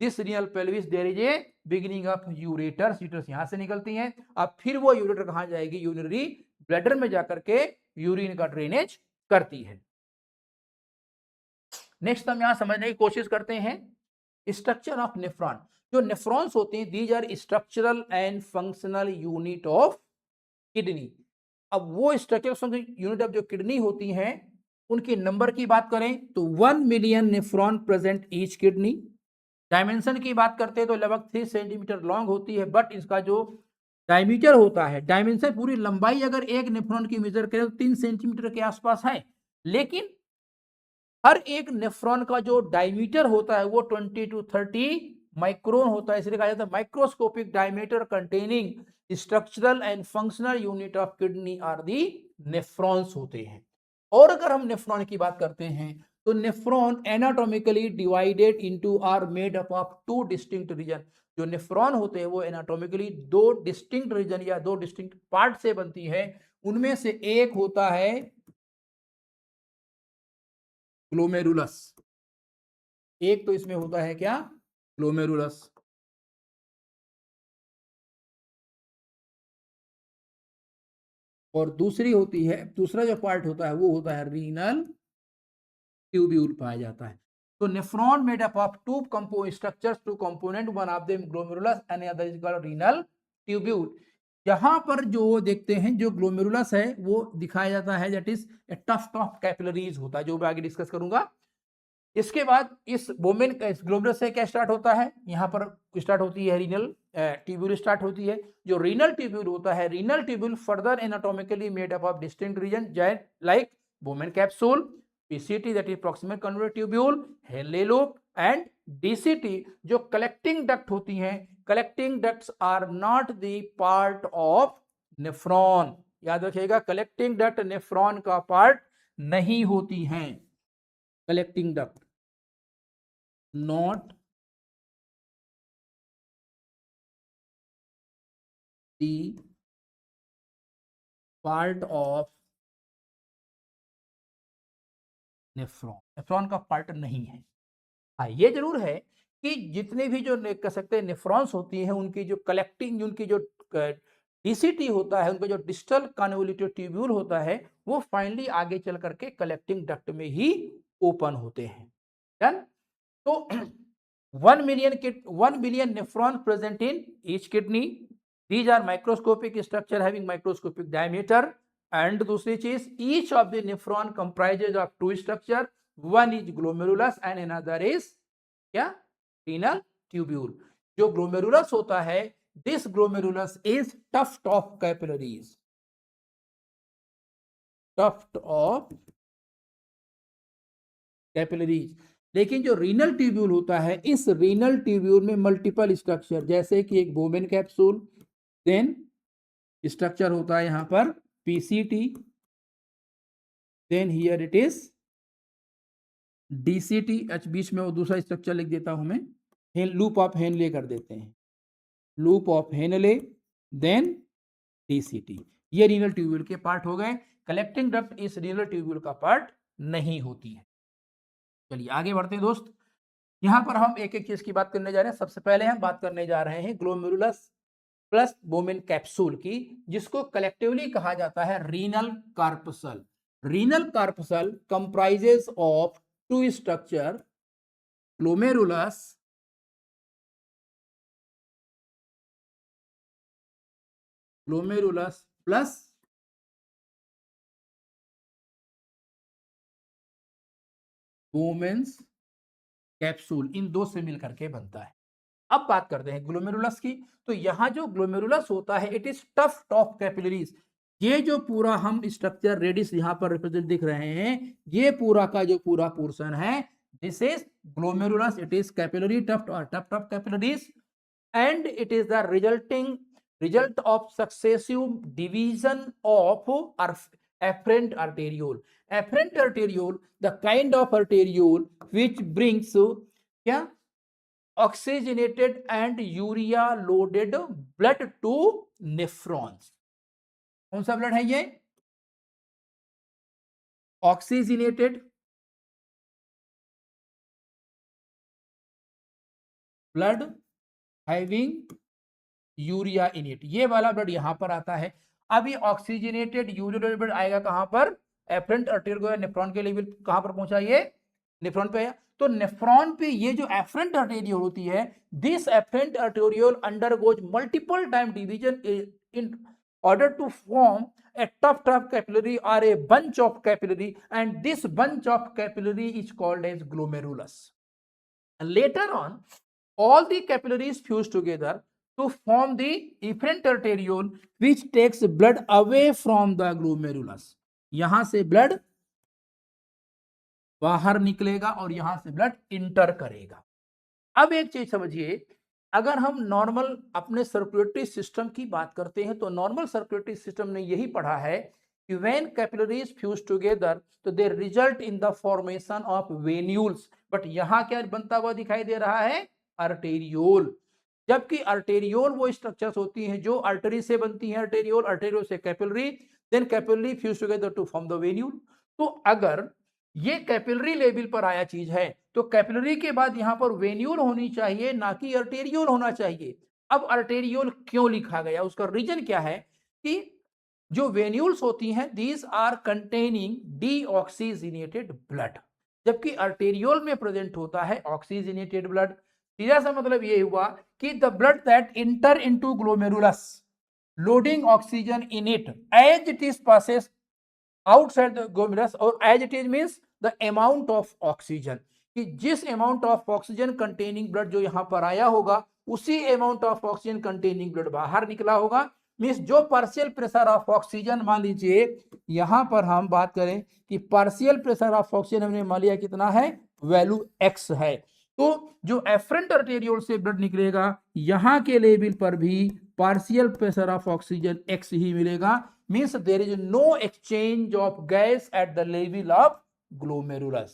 this renal pelvis there is a beginning of ureters. Ureters यहां से निकलती हैं, अब फिर वो यूरेटर कहां जाएगी, यूरिनरी ब्लैडर में जाकर के यूरिन का ड्रेनेज करती है। नेक्स्ट हम यहां समझने की कोशिश करते हैं स्ट्रक्चर ऑफ नेफ्रॉन। जो नेफ्रॉन्स होते हैं these are structural and functional unit of kidney. अब वो स्ट्रक्चरल फंक्शनल यूनिट ऑफ जो किडनी होती हैं उनके नंबर की बात करें तो 1 million nephron present each kidney. Dimension की बात करते हैं तो लगभग 3 सेंटीमीटर लॉन्ग होती है, बट इसका जो डायमीटर होता है, डायमेंशन पूरी लंबाई अगर एक नेफ्रॉन की मेजर करें तो 3 सेंटीमीटर के आसपास है, लेकिन हर एक नेफ्रॉन का जो डायमीटर होता है वो 20 to 30 माइक्रोन होता है। इसलिए कहा जाता है microscopic diameter containing structural and functional unit of kidney are the nephrons होते हैं। और अगर हम नेफ्रॉन की बात करते हैं तो nephron anatomically divided into are made up of 2 distinct region. जो नेफ्रॉन होते हैं वो एनाटॉमिकली 2 डिस्टिंक्ट रीजन या 2 डिस्टिंक्ट पार्ट से बनती है। उनमें से एक होता है ग्लोमेरुलस, एक तो इसमें होता है क्या, ग्लोमेरुलस, और दूसरी होती है, दूसरा जो पार्ट होता है वो होता है रीनल ट्यूब्यूल पाया जाता है। तो nephron made up of two compo structures, two component, one of them glomerulus and other is called renal tubule. यहां पर जो देखते हैं जो ग्लोमेरुलस है वो दिखाया जाता है that is a tuft of capillaries होता है, जो मैं आगे डिस्कस करूंगा। इसके बाद इस वोमेन ग्लोमेरुलस से क्या स्टार्ट होता है, यहाँ पर स्टार्ट होती है रीनल ट्यूब्यूल स्टार्ट होती है। जो रीनल ट्यूब्यूल होता है, renal tubule further anatomically made up of distinct region like Bowman capsule, PCT that is proximal convoluted tubule, Henle loop and DCT जो कलेक्टिंग डक्ट होती हैं। Collecting ducts are not the part of nephron, याद रखिएगा collecting duct nephron का part नहीं होती हैं। Collecting duct not the part of nephron, nephron का पार्ट नहीं है। हाँ, ये जरूर है कि जितने भी जो कह सकते हैं नेफ्रॉन्स होती हैं, उनकी जो कलेक्टिंग, उनकी जो डीसीटी होता है, उनका जो डिस्टल कन्वोल्यूटेड ट्यूब्यूल होता है, वो फाइनली आगे चल करके कलेक्टिंग डक्ट में ही ओपन होते हैं। डन। तो 1 billion nephron present in each kidney. These are microscopic structure having microscopic diameter. And दूसरी चीज, each of the nephron comprises of two structure. One is glomerulus and another is क्या, renal tubule. जो glomerulus होता है, this glomerulus is tuft of capillaries. tuft of capillaries. लेकिन जो renal tubule होता है, इस रीनल ट्यूब्यूल में मल्टीपल स्ट्रक्चर, जैसे कि एक बोमेन कैप्सूल, देन स्ट्रक्चर होता है यहां पर PCT, then here it is DCT, बीच में वो दूसरा स्ट्रक्चर लिख देता हूं मैं, लूप ऑफ हेनले कर देते हैं, loop of Henle, then DCT. ये रीनल ट्यूब्यूल के पार्ट हो गए। कलेक्टिंग डक्ट इस रीनल ट्यूब्यूल का पार्ट नहीं होती है। चलिए आगे बढ़ते हैं दोस्त। यहां पर हम एक एक चीज की बात करने जा रहे हैं। सबसे पहले हम बात करने जा रहे हैं ग्लोमेरुलस प्लस बोमेन कैप्सूल की, जिसको कलेक्टिवली कहा जाता है renal corpuscle. Renal corpuscle comprises of two structure, glomerulus plus Bowman's capsule, इन दो से मिलकर के बनता है। अब बात करते हैं ग्लोमेरुलस की। तो यहां जो ग्लोमेरुलस होता है, it is tuft of capillaries. ये जो पूरा हम स्ट्रक्चर रेडिस यहां पर रिप्रेजेंट दिख रहे हैं, ये पूरा का जो पूरा पोर्शन है, this is glomerulus. It is capillary tuft और tuft of capillaries, and it is the result of successive division of afferent arteriole. Afferent arteriole, the kind of arteriole which brings क्या, oxygenated and urea loaded blood to nephrons. कौन सा blood है ये? Oxygenated blood having urea in it, ये वाला blood यहां पर आता है। अब ये ऑक्सीजनेटेड यूरिया ब्लड आएगा कहां पर? एफरेंट आर्टेरियोल, नेफ्रॉन के लेवल कहां पर पहुंचा? ये नेफ्रॉन पे है। तो नेफ्रॉन पे ये जो एफरेंट आर्टेरियोल होती है, this efferent arteriole undergoes multiple time division in order to form a tuft of capillary or a bunch of capillary, and this bunch of capillary is called as glomerulus. And later on, all the capillaries fuse together to form the efferent arteriole, which takes blood away from the glomerulus. यहां से blood बाहर निकलेगा और यहां से blood inter करेगा। अब एक चीज समझिए, अगर हम नॉर्मल अपने सर्कुलेटरी सिस्टम की बात करते हैं, तो नॉर्मल सर्कुलेटरी सिस्टम ने यही पढ़ा है कि व्हेन कैपिलरीज फ्यूज टुगेदर तो they result in the formation of venules. But यहां क्या बनता हुआ दिखाई दे रहा है? आर्टेरियोल। जबकि आर्टेरियोल वो स्ट्रक्चर्स होती हैं जो आर्टरी से बनती हैं, आर्टेरियोल, आर्टेरियोल से capillary, then capillary fuse together to form the venule. तो अगर ये कैपिलरी लेवल पर आया चीज है, तो कैपिलरी के बाद यहां पर वेन्यूल होनी चाहिए, ना कि आर्टेरियोल होना चाहिए। अब आर्टेरियोल क्यों लिखा गया, उसका रीजन क्या है कि जो वेन्यूल्स होती हैं, these are containing deoxygenated blood, जबकि आर्टेरियोल में प्रेजेंट होता है ऑक्सीजनेटेड ब्लड। सीधा सा मतलब ये हुआ कि the blood that enter into glomerulus loading oxygen in it as it is passes outside the glomerulus, or as it is means the amount of oxygen, कि जिस amount of oxygen containing blood जो यहां पर आया होगा, उसी amount of oxygen containing blood बाहर निकला होगा। मीन्स जो पार्शियल प्रेशर ऑफ ऑक्सीजन, मान लीजिए यहां पर हम बात करें कि पार्शियल प्रेशर ऑफ ऑक्सीजन हमने मान लिया कितना है, वैल्यू x है, तो जो एफरेंट आर्टेरियोल से ब्लड निकलेगा, यहां के लेवल पर भी partial pressure of oxygen x ही मिलेगा। means there is no exchange of gas at the level of glomerulus.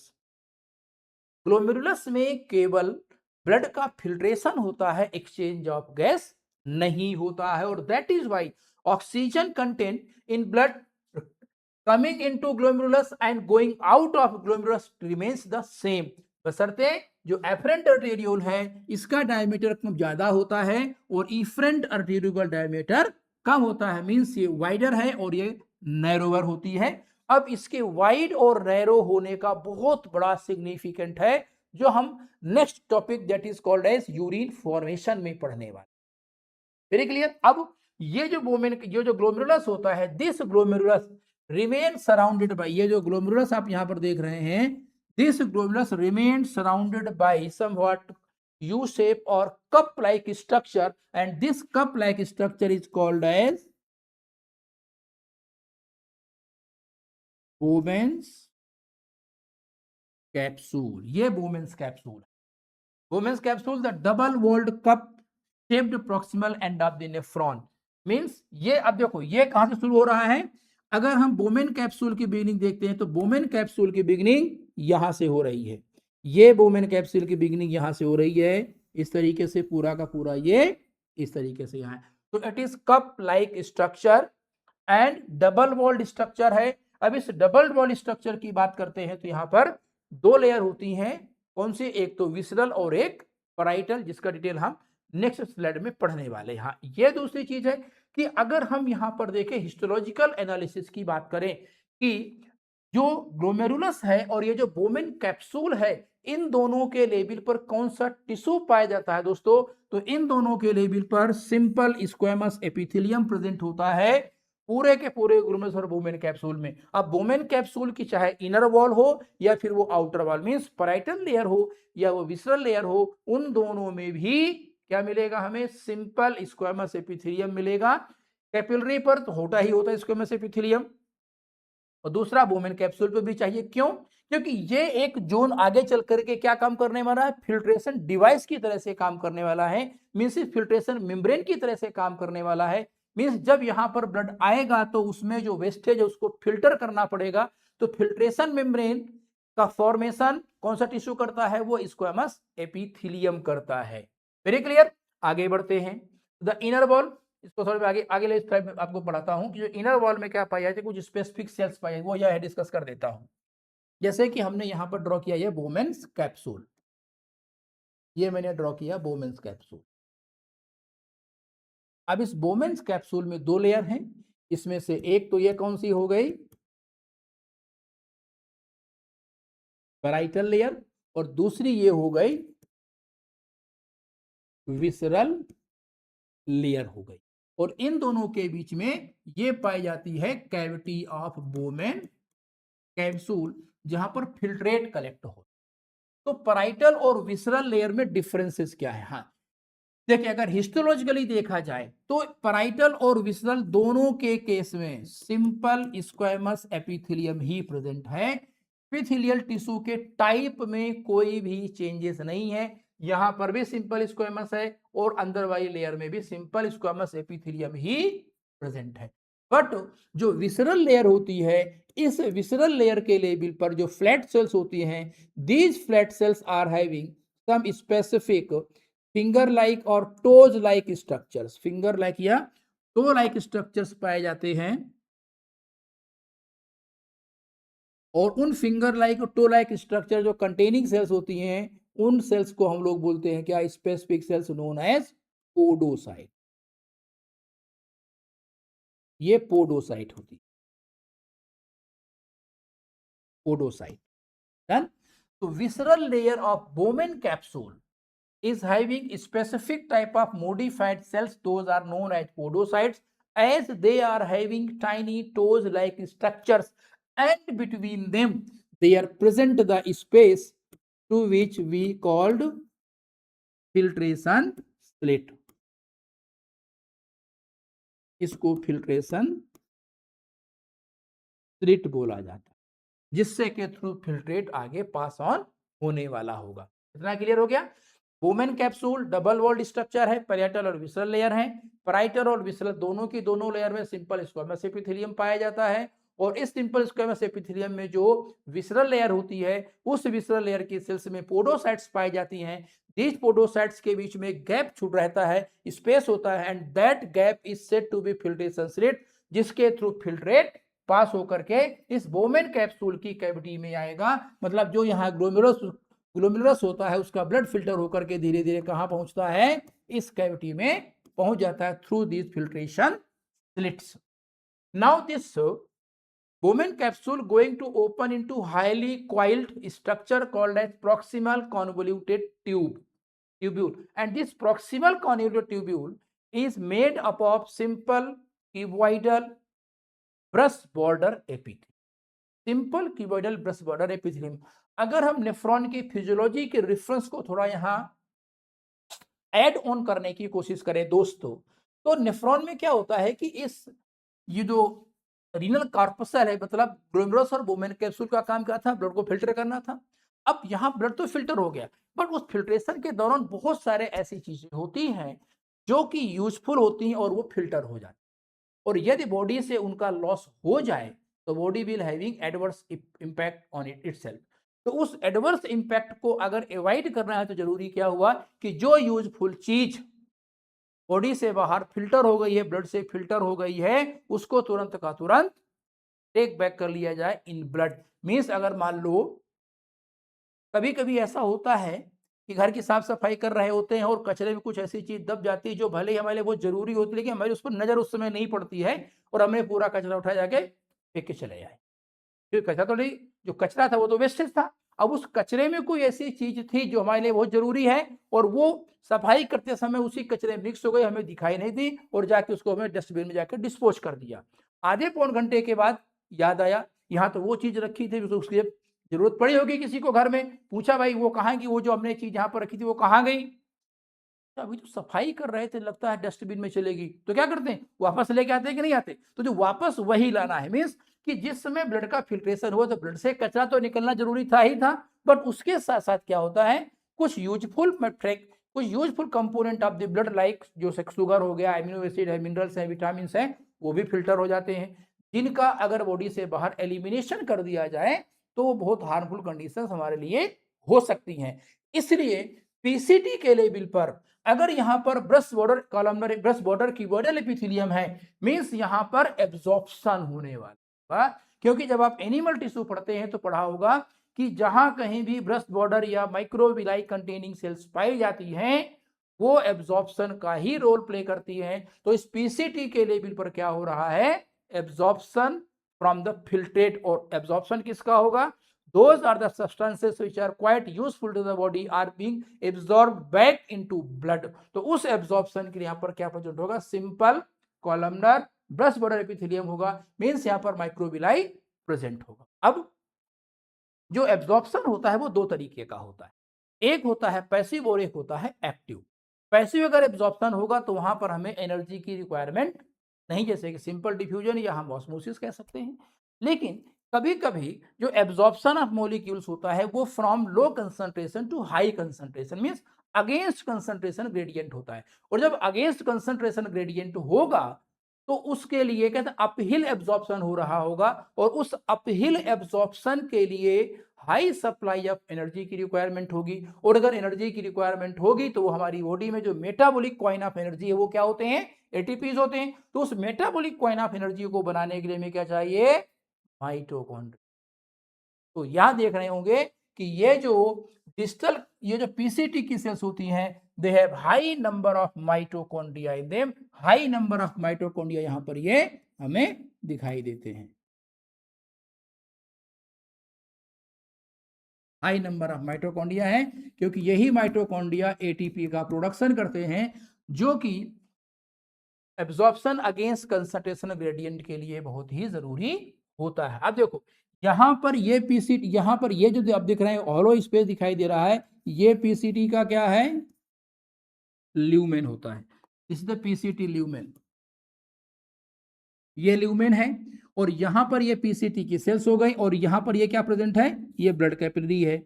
Glomerulus में केवल ब्लड का फिल्ट्रेशन होता है, एक्सचेंज ऑफ गैस नहीं होता है। और that is why oxygen content in blood coming into glomerulus and going out of glomerulus remains the same, बशर्ते जो एफरेंट आर्टेरियोल है इसका डायमीटर कम ज्यादा होता है और इफरेंट आर्टेरियोल का डायमीटर कम होता है। मींस ये वाइडर है और ये नैरोवर होती है। अब इसके वाइड और नैरो होने का बहुत बड़ा सिग्निफिकेंट है जो हम next topic that is called as urine formation में पढ़ने वाले। Very clear. अब ये जो वोमेन जो ग्लोमेरुलस होता है, this glomerulus remain surrounded by, ये जो ग्लोमेरुलस आप यहां पर देख रहे हैं, this glomerulus remain surrounded by somewhat U shape और cup like structure and this cup like structure is called as Bowman's capsule. ये Bowman's capsule, Bowman's capsule the double walled cup shaped proximal end of the nephron. Means ये, अब देखो ये कहां से शुरू हो रहा है। अगर हम बोमेन कैप्सूल की बिगिनिंग देखते हैं तो बोमेन कैप्सूल की बिगिनिंग यहां से हो रही है। ये बोमेन कैप्सूल की बिगिनिंग यहां से हो रही है, इस तरीके से पूरा का पूरा ये इस तरीके से यहां है। तो it is cup like structure and double walled structure है। अब इस डबल वॉल्ड स्ट्रक्चर की बात करते हैं तो यहां पर दो लेयर होती हैं। कौन सी? एक तो विसरल और एक पैराइटल, जिसका डिटेल हम नेक्स्ट स्लाइड में पढ़ने वाले हैं। हाँ, ये दूसरी चीज है कि अगर हम यहां पर देखें हिस्टोलॉजिकल एनालिसिस की बात करें कि जो ग्लोमेरुलस है और ये जो बोमेन कैप्सूल है, इन दोनों के लेवल पर कौन सा टिश्यू पाया जाता है दोस्तों? तो इन दोनों के लेवल पर सिंपल स्क्वेमस एपिथेलियम प्रेजेंट होता है पूरे के पूरे ग्लोमेरुलस और बोमेन कैप्सूल में। अब बोमेन कैप्सूल की चाहे इनर वॉल हो या फिर वो outer wall means parietal layer हो या वो विसरल लेयर हो, उन दोनों में भी क्या मिलेगा हमें? सिंपल स्क्वेमस एपिथेलियम मिलेगा। कैपिलरी पर तो होता ही होता है स्क्वेमस एपिथेलियम, और दूसरा वोमेन कैप्सूल पे भी चाहिए। क्यों? क्योंकि ये एक जोन आगे चल करके क्या काम करने वाला है? फिल्ट्रेशन डिवाइस की तरह से काम करने वाला है। मींस फिल्ट्रेशन मेम्ब्रेन की तरह से काम करने वाला है। मींस जब यहां पर ब्लड आएगा तो उसमें जो वेस्टेज है उसको फिल्टर करना पड़ेगा। तो फिल्ट्रेशन मेम्ब्रेन का फॉर्मेशन कौन सा टिश्यू करता है? वो स्क्वेमस एपिथेलियम करता है। Very clear. आगे बढ़ते हैं। द इनर वॉल, इसको थोड़ा आगे आगे ले स्लाइड में आपको पढ़ाता हूं कि जो इनर वॉल में क्या पाया जाता है, कुछ स्पेसिफिक सेल्स पाए वो यह डिस्कस कर देता हूं। जैसे कि हमने यहां पर ड्रॉ किया ये बोमेन्स कैप्सूल, ये मैंने ड्रॉ किया बोमेन्स कैप्सूल। अब इस बोमेन्स कैप्सूल में दो लेयर हैं, इसमें से एक तो ये कौन सी हो गई? पैराइटल लेयर, और दूसरी ये हो गई विसरल लेयर हो गई। और इन दोनों के बीच में ये पाई जाती है कैविटी ऑफ बोमेन कैप्सूल, जहां पर फिल्ट्रेट कलेक्ट हो। तो पैराइटल और विसरल लेयर में डिफरेंसेस क्या है? हाँ, देखिए अगर हिस्टोलॉजिकली देखा जाए तो पैराइटल और विसरल दोनों के केस में सिंपल स्क्वेमस एपिथेलियम ही प्रेजेंट है। एपिथेलियल टिश्यू के टाइप में कोई भी चेंजेस नहीं है। यहां पर भी सिंपल स्क्वेमस है और अंदर वाली लेयर में भी सिंपल स्क्वेमस एपिथेलियम ही प्रेजेंट है। बट जो विसरल लेयर होती है, इस विसरल लेयर के लेवल पर जो फ्लैट सेल्स होती हैं, these flat cells are having some specific finger like और toes like structures, finger like या टो लाइक स्ट्रक्चर्स पाए जाते हैं। और उन फिंगर लाइक और टो लाइक स्ट्रक्चर जो कंटेनिंग सेल्स होती हैं, उन सेल्स को हम लोग बोलते हैं क्या? Specific cells known as podocyte. ये पोडोसाइट होती है, पोडोसाइट। डन। तो visceral layer of Bowman capsule is having specific type of modified cells, those are known as podocytes, as they are having tiny toes like structures and between them they are present the space to which we called filtration slit। इसको filtration slit बोला जाता है, जिससे के through filtrate आगे pass on होने वाला होगा। इतना क्लियर हो गया? Bowman capsule double walled structure है, पैराइटल और विसरल लेयर है। पैराइटल और विसरल दोनों की दोनों लेयर में सिंपल स्क्वेमस एपिथेलियम पाया जाता है और इस सिंपल स्क्वेमस एपिथेलियम में जो विसरल लेयर होती है, उस विसरल लेयर की सेल्स में पोडोसाइट्स पाई जाती हैं। दीज पोडोसाइट्स के बीच में गैप छूट रहता है, स्पेस होता है, and that gap is said to be filtration slit, जिसके थ्रू फिल्ट्रेट पास होकर के इस बोमेन कैप्सूल की कैविटी में आएगा। मतलब जो यहाँ ग्लोमेरुलस होता है उसका ब्लड फिल्टर होकर के धीरे धीरे कहाँ पहुंचता है, इस कैविटी में पहुंच जाता है through this filtration slits. Now this Bowman capsule going to open into highly coiled structure called as proximal convoluted tubule, and this proximal convoluted tubule is made up of simple cuboidal brush border epithelium. Simple cuboidal brush border epithelium. अगर हम nephron की physiology के reference को थोड़ा यहाँ add on करने की कोशिश करें दोस्तों, तो नेफ्रॉन में क्या होता है कि ये जो रीनल कार्पसल है, मतलब ग्लोमेरुलस और बोमेन कैप्सूल का काम क्या था, ब्लड को फिल्टर करना था। अब यहाँ ब्लड तो फिल्टर हो गया, बट उस फिल्ट्रेशन के दौरान बहुत सारे ऐसी चीजें होती हैं जो कि यूजफुल होती हैं और वो फिल्टर हो जाती हैं, और यदि बॉडी से उनका लॉस हो जाए तो body will having adverse impact on itself. तो उस एडवर्स इंपैक्ट को अगर अवॉइड करना है तो जरूरी क्या हुआ कि जो यूजफुल चीज बॉडी से बाहर फिल्टर हो गई है, ब्लड से फिल्टर हो गई है, उसको तुरंत का तुरंत टेक बैक कर लिया जाए इन ब्लड। मीन्स अगर मान लो कभी कभी ऐसा होता है कि घर की साफ सफाई कर रहे होते हैं और कचरे में कुछ ऐसी चीज दब जाती है जो भले ही हमारे लिए बहुत जरूरी होती है, लेकिन हमारी उस पर नजर उस समय नहीं पड़ती है और हमने पूरा कचरा उठा जाके फेंक के चले जाए। क्योंकि कचरा तो नहीं, जो कचरा था वो तो वेस्टेज था। अब उस कचरे में कोई ऐसी चीज थी जो हमारे लिए बहुत जरूरी है और वो सफाई करते समय उसी कचरे मिक्स हो गई, हमें दिखाई नहीं दी और जाके उसको हमें डस्टबिन में जाकर डिस्पोज कर दिया। आधे पौन घंटे के बाद याद आया यहाँ तो वो चीज रखी थी, उसकी जरूरत पड़ी होगी किसी को घर में, पूछा भाई वो कहाँ की, वो जो हमने चीज यहाँ पर रखी थी वो कहाँ गई। तो अभी तो सफाई कर रहे थे, लगता है डस्टबिन में चलेगी, तो क्या करते हैं वापस लेके आते हैं कि नहीं आते। तो जो वापस वही लाना है, मीन्स कि जिस समय ब्लड का फिल्ट्रेशन हुआ तो ब्लड से कचरा तो निकलना जरूरी था ही था, बट उसके साथ साथ क्या होता है कुछ यूजफुल मैट्रिक, कुछ useful component of the blood like जो शुगर हो गया, एमिनो एसिड है, मिनरल्स है, विटामिन है, वो भी फिल्टर हो जाते हैं, जिनका अगर बॉडी से बाहर एलिमिनेशन कर दिया जाए तो वो बहुत हार्मफुल कंडीशंस हमारे लिए हो सकती हैं। इसलिए पीसीटी के लेवल पर अगर यहाँ पर brush border columnar brush border cuboidal epithelium है, मींस यहाँ पर एब्जॉर्प्शन होने वाला, क्योंकि जब आप एनिमल टिश्यू पढ़ते हैं तो पढ़ा होगा कि जहां कहीं भी ब्रश बॉर्डर या माइक्रोविलाई कंटेनिंग सेल्स पाई जाती हैं वो एब्जॉर्प्शन का ही रोल प्ले करती हैं। तो इस पीसीटी के लेवल पर क्या हो रहा है, एब्जॉर्प्शन फ्रॉम द फिल्ट्रेट, और एब्जॉर्प्शन किसका होगा, those are the substances which are quite useful to the body are being absorbed back into blood। तो उस एब्जॉर्प्शन के लिए यहाँ पर क्या प्रेजेंट होगा, simple columnar brush border epithelium होगा, मींस यहाँ पर माइक्रोविलाई प्रेजेंट होगा। अब जो एब्जॉर्प्शन होता है वो दो तरीके का होता है, एक होता है पैसिव और एक होता है एक्टिव। पैसिव अगर एब्जॉर्प्शन होगा तो वहां पर हमें एनर्जी की रिक्वायरमेंट नहीं, जैसे कि सिंपल डिफ्यूजन या हम ऑस्मोसिस कह सकते हैं। लेकिन कभी कभी जो एब्जॉर्प्शन ऑफ मॉलिक्यूल्स होता है वो from low concentration to high concentration, means against concentration gradient होता है, और जब अगेंस्ट कंसंट्रेशन ग्रेडियंट होगा तो उसके लिए कहते हैं अपहिल एब्जॉर्प्शन हो रहा होगा, और उस अपहिल एब्जॉर्प्शन के लिए हाई सप्लाई ऑफ एनर्जी की रिक्वायरमेंट होगी, और अगर एनर्जी की रिक्वायरमेंट होगी तो वो हमारी बॉडी में जो मेटाबॉलिक कॉइन ऑफ एनर्जी है वो क्या होते हैं, एटीपीज होते हैं। तो उस मेटाबॉलिक कॉइन ऑफ एनर्जी को बनाने के लिए हमें क्या चाहिए, माइटोकॉन्ड्रिया। तो यहां देख रहे होंगे कि ये जो पीसीटी की सेल्स होती हैं they have high number of mitochondria in them, high number of mitochondria यहां पर ये हमें दिखाई देते हैं, हाई नंबर ऑफ माइटोकॉन्ड्रिया है, क्योंकि यही माइटोकॉन्ड्रिया एटीपी का प्रोडक्शन करते हैं जो कि एब्जॉर्प्शन अगेंस्ट कंसंट्रेशन ग्रेडियंट के लिए बहुत ही जरूरी होता है। अब देखो यहां पर ये पीसीटी, यहां पर ये जो आप देख रहे हैं हॉलो स्पेस दिखाई दे रहा है, ये पीसीटी का क्या है, ल्यूमेन होता है। This is the PCT lumen, ये ल्यूमेन है, और यहां पर ये पीसीटी की सेल्स हो गई, और यहां पर ये क्या प्रेजेंट है, ये ब्लड कैपिलरी है,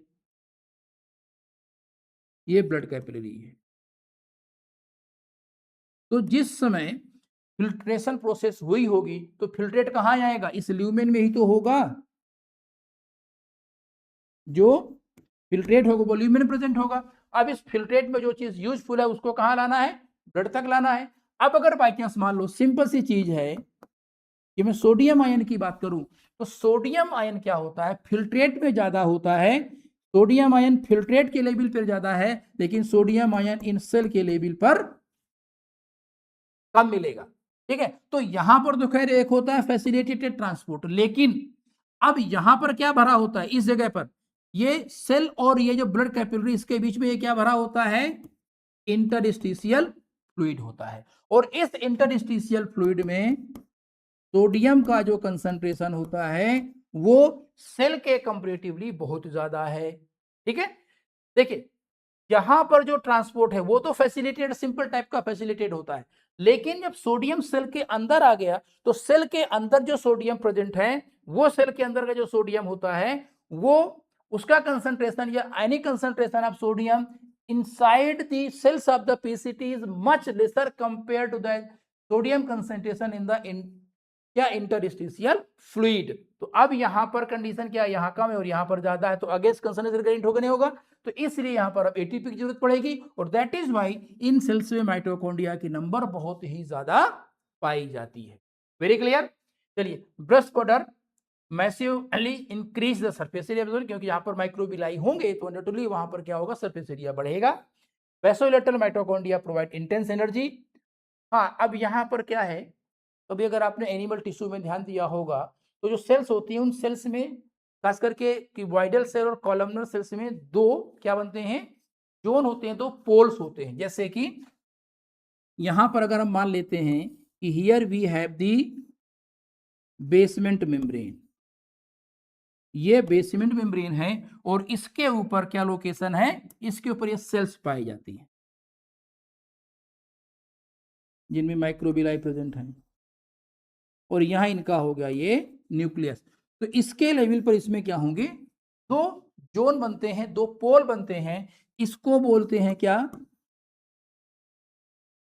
ये ब्लड कैपिलरी है। तो जिस समय फिल्ट्रेशन प्रोसेस हुई होगी तो फिल्ट्रेट कहाँ जाएगा, इस ल्यूमेन में ही तो होगा। जो फिल्ट्रेट होगा वो ल्यूमेन में प्रेजेंट होगा। अब इस फिल्ट्रेट में जो चीज यूजफुल है उसको कहाँ लाना है, ब्लड तक लाना है। अब अगर बाई चांस मान लो सिंपल सी चीज है कि मैं सोडियम आयन की बात करूं, तो सोडियम आयन क्या होता है, फिल्ट्रेट में ज्यादा होता है। सोडियम आयन फिल्ट्रेट के लेवल पर ज्यादा है, लेकिन सोडियम आयन इन सेल के लेवल पर कम मिलेगा। ठीक है, तो यहां पर तो खैर एक होता है फैसिलिटेटेड ट्रांसपोर्ट, लेकिन अब यहां पर क्या भरा होता है इस जगह पर, ये सेल और ये जो ब्लड कैपिलरी इसके बीच में ये क्या भरा होता है, इंटरस्टिशियल फ्लूइड होता है। और इस इंटरस्टिशियल फ्लूइड में सोडियम का जो कंसंट्रेशन होता है वो सेल के कंपैरेटिवली बहुत ज्यादा है। ठीक है, देखिए यहां पर जो ट्रांसपोर्ट है वो तो फैसिलिटेटेड सिंपल टाइप का फैसिलिटेट होता है, लेकिन जब सोडियम सेल के अंदर आ गया तो सेल के अंदर जो सोडियम प्रेजेंट है, वो सेल के अंदर का जो सोडियम होता है वो उसका कंसंट्रेशन या ionic concentration of sodium inside the cells of the PCT is much lesser compare to the sodium concentration in the क्या इंटरस्टिशियल फ्लूइड। तो अब यहां पर कंडीशन क्या है, यहां कम है और यहां पर ज्यादा है, तो अगेंस्ट कंसंट्रेशन ग्रेडियंट होगा नहीं होगा, तो इसलिए यहां पर अब एटीपी की जरूरत पड़ेगी। और that is why in cells में माइटोकॉन्ड्रिया की नंबर बहुत ही ज्यादा पाई जाती है। Very clear. चलिए, brush border massively increase the surface area, क्योंकि यहां पर माइक्रोबिलाई होंगे तो नेचुरली वहां पर क्या होगा, सरफेस एरिया बढ़ेगा। वेसोलेटरल माइटोकॉन्ड्रिया प्रोवाइड इंटेंस एनर्जी। हाँ, अब यहां पर क्या है, अभी अगर आपने एनिमल टिश्यू में ध्यान दिया होगा तो जो सेल्स होती हैं उन सेल्स में खास करके क्यूबॉइडल सेल और कॉलमनर सेल्स में दो क्या बनते हैं, जोन होते हैं, दो पोल्स होते हैं। जैसे कि यहां पर अगर हम मान लेते हैं कि here we have the basement membrane, ये बेसमेंट मेम्ब्रेन है और इसके ऊपर क्या लोकेशन है, इसके ऊपर ये सेल्स पाई जाती हैं जिनमें माइक्रोबिलाई प्रेजेंट है, और यहां इनका हो गया ये न्यूक्लियस। तो इसके लेवल पर इसमें क्या होंगे, दो जोन बनते हैं, दो पोल बनते हैं, इसको बोलते हैं क्या,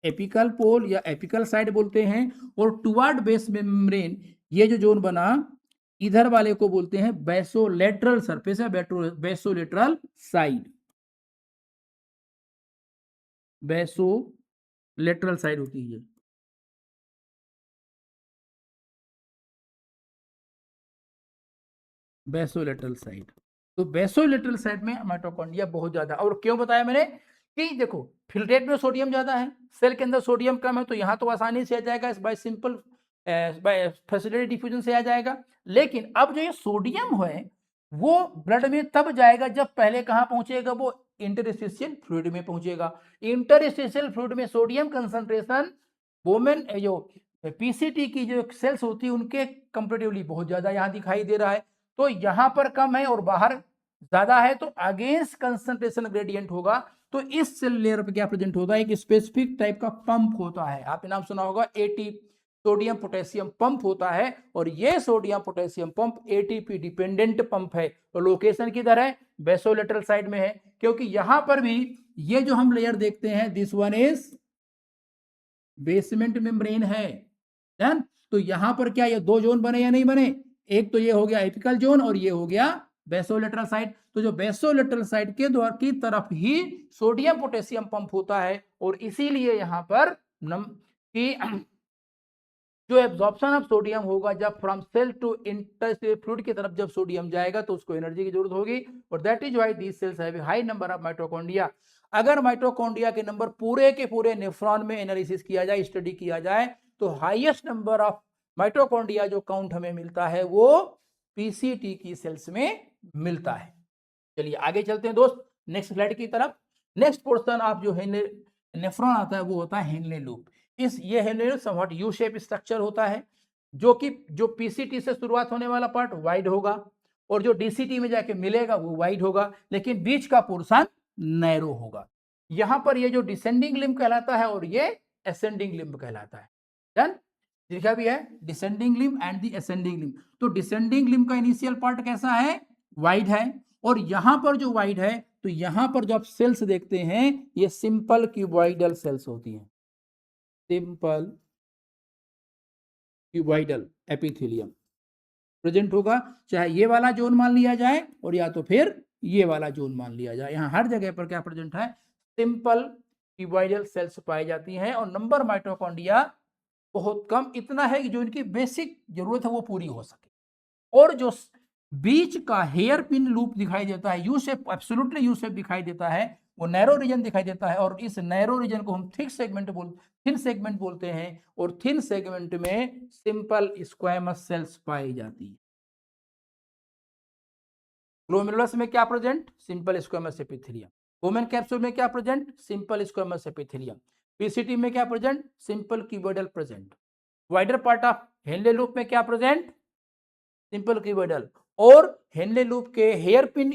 एपिकल पोल या एपिकल साइड बोलते हैं। और टुवर्ड बेस मेम्ब्रेन ये जो जोन बना इधर वाले को बोलते हैं बेसोलेटरल सरफेस है, बेसोलेटरल साइड, बेसोलेटरल साइड होती है, बेसोलेटरल साइड। तो बेसोलेटरल साइड में माइटोकॉन्ड्रिया बहुत ज्यादा। और क्यों बताया मैंने कि देखो फिल्ट्रेट में सोडियम ज्यादा है, सेल के अंदर सोडियम कम है, तो यहां तो आसानी से आ जाएगा, by simple by facility diffusion से आ जाएगा। लेकिन अब जो ये सोडियम है वो ब्लड में तब जाएगा जब पहले कहां पहुंचेगा, वो इंटरस्टिशियल फ्लूइड में पहुंचेगा। इंटरस्टिशियल फ्लूइड में सोडियम कंसंट्रेशन वोमेन जो पीसीटी की जो सेल्स होती है उनके कंपेरेटिवली बहुत ज्यादा यहां दिखाई दे रहा है। तो यहां पर कम है और बाहर ज्यादा है, तो अगेंस्ट कंसंट्रेशन ग्रेडियंट होगा। तो इस सेल लेयर पे क्या प्रेजेंट होता है, एक स्पेसिफिक टाइप का पंप होता है, आपने नाम सुना होगा एटी, सोडियम पोटेशियम पंप होता है। और ये sodium potassium pump ATP dependent pump है। तो लोकेशन किधर है, बेसोलेटरल साइड में है, क्योंकि यहां पर भी ये जो हम लेयर देखते हैं this one is basement membrane है। डन। तो यहां पर क्या ये दो जोन बने या नहीं बने, एक तो ये हो गया एपिकल जोन और ये हो गया बेसोलेटरल साइड। तो जो बेसोलेटरल साइड के द्वारा की तरफ ही सोडियम पोटेशियम पंप होता है, और इसीलिए यहां पर की जो एब्जॉर्प्शन ऑफ सोडियम होगा जब from cell to interstitial fluid की तरफ जब सोडियम जाएगा तो उसको एनर्जी की जरूरत होगी। और that is why these cells have high number of mitochondria. अगर माइटोकॉन्ड्रिया के नंबर पूरे के पूरे नेफ्रॉन में एनालिसिस किया जाए, स्टडी किया जाए, तो हाईएस्ट नंबर ऑफ माइटोकॉन्ड्रिया जो काउंट हमें मिलता है वो पीसीटी की सेल्स में मिलता है। चलिए आगे चलते हैं दोस्त नेक्स्ट स्लाइड की तरफ। नेक्स्ट पोर्शन ऑफ जो है नेफ्रॉन आता है वो होता है हेनले लूप। इस ये Henle loop somewhat U shape structure होता है, जो कि जो पीसीटी से शुरुआत होने वाला पार्ट वाइड होगा और जो डीसीटी में जाके मिलेगा वो वाइड होगा, लेकिन बीच का पोर्शन नैरो होगा। यहां पर ये जो डिसेंडिंग लिम्ब कहलाता है और ये असेंडिंग लिम्ब कहलाता है। डन। लिखा भी है descending limb and the ascending limb. तो डिसेंडिंग लिम्ब का इनिशियल पार्ट कैसा है, वाइड है, और यहां पर जो वाइड है तो यहां पर जो आप सेल्स देखते हैं ये सिंपल क्यूबॉइडल सेल्स होती हैं, सिंपल क्यूबॉइडल एपिथेलियम प्रेजेंट होगा, चाहे ये वाला जोन मान लिया जाए और या तो फिर ये वाला जोन मान लिया जाए। यहाँ हर जगह पर क्या प्रेजेंट है, सिंपल क्यूबॉइडल सेल्स पाई जाती हैं और नंबर माइटोकॉन्ड्रिया बहुत कम, इतना है कि जो इनकी बेसिक जरूरत है वो पूरी हो सके। और जो बीच का हेयर पिन लूप दिखाई देता है, U shape, absolutely U shape दिखाई देता है, वो नैरो रीजन दिखाई देता है और इस नैरो रीजन को हम थिन सेगमेंट बोलते हैं और थिन सेगमेंट में सिंपल स्क्वैमस सेल्स पाई जाती है। ग्लोमेरुलस में क्या present, simple squamous epithelium. Women capsule में क्या present, simple squamous epithelium. PCT में क्या present, simple cuboidal present. Wider part of Henle loop में क्या प्रेजेंट, सिंपल क्यूबॉइडल। और हेनले लूप के हेयर पिन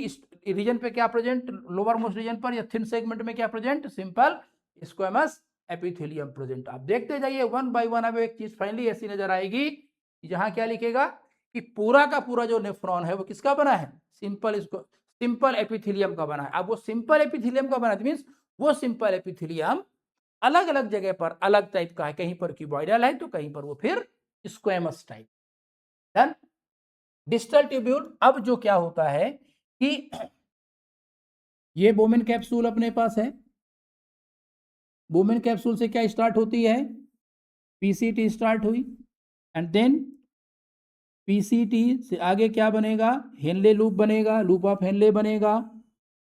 रीजन पे क्या प्रेजेंट, लोअर मोस्ट रीजन पर या थिन सेगमेंट में क्या present, simple squamous epithelium present. आप देखते जाइए वन बाय वन, अब एक चीज फाइनली ऐसी नजर आएगी, जहां क्या लिखेगा कि पूरा का पूरा जो नेफ्रॉन है वो किसका बना है, सिंपल एपिथेलियम का बना है। अब वो सिंपल एपिथेलियम का बना है मींस वो सिंपल एपिथेलियम अलग अलग जगह पर अलग टाइप का है, कहीं पर क्यूबॉइडल है तो कहीं पर वो फिर squamous type. Done. Distal tubule, अब जो क्या होता है कि ये बोमेन कैप्सूल अपने पास है, बोमेन कैप्सूल से क्या स्टार्ट होती है, पीसीटी स्टार्ट हुई एंड देन पीसीटी से आगे क्या बनेगा, हेनले लूप बनेगा, लूप ऑफ हेनले बनेगा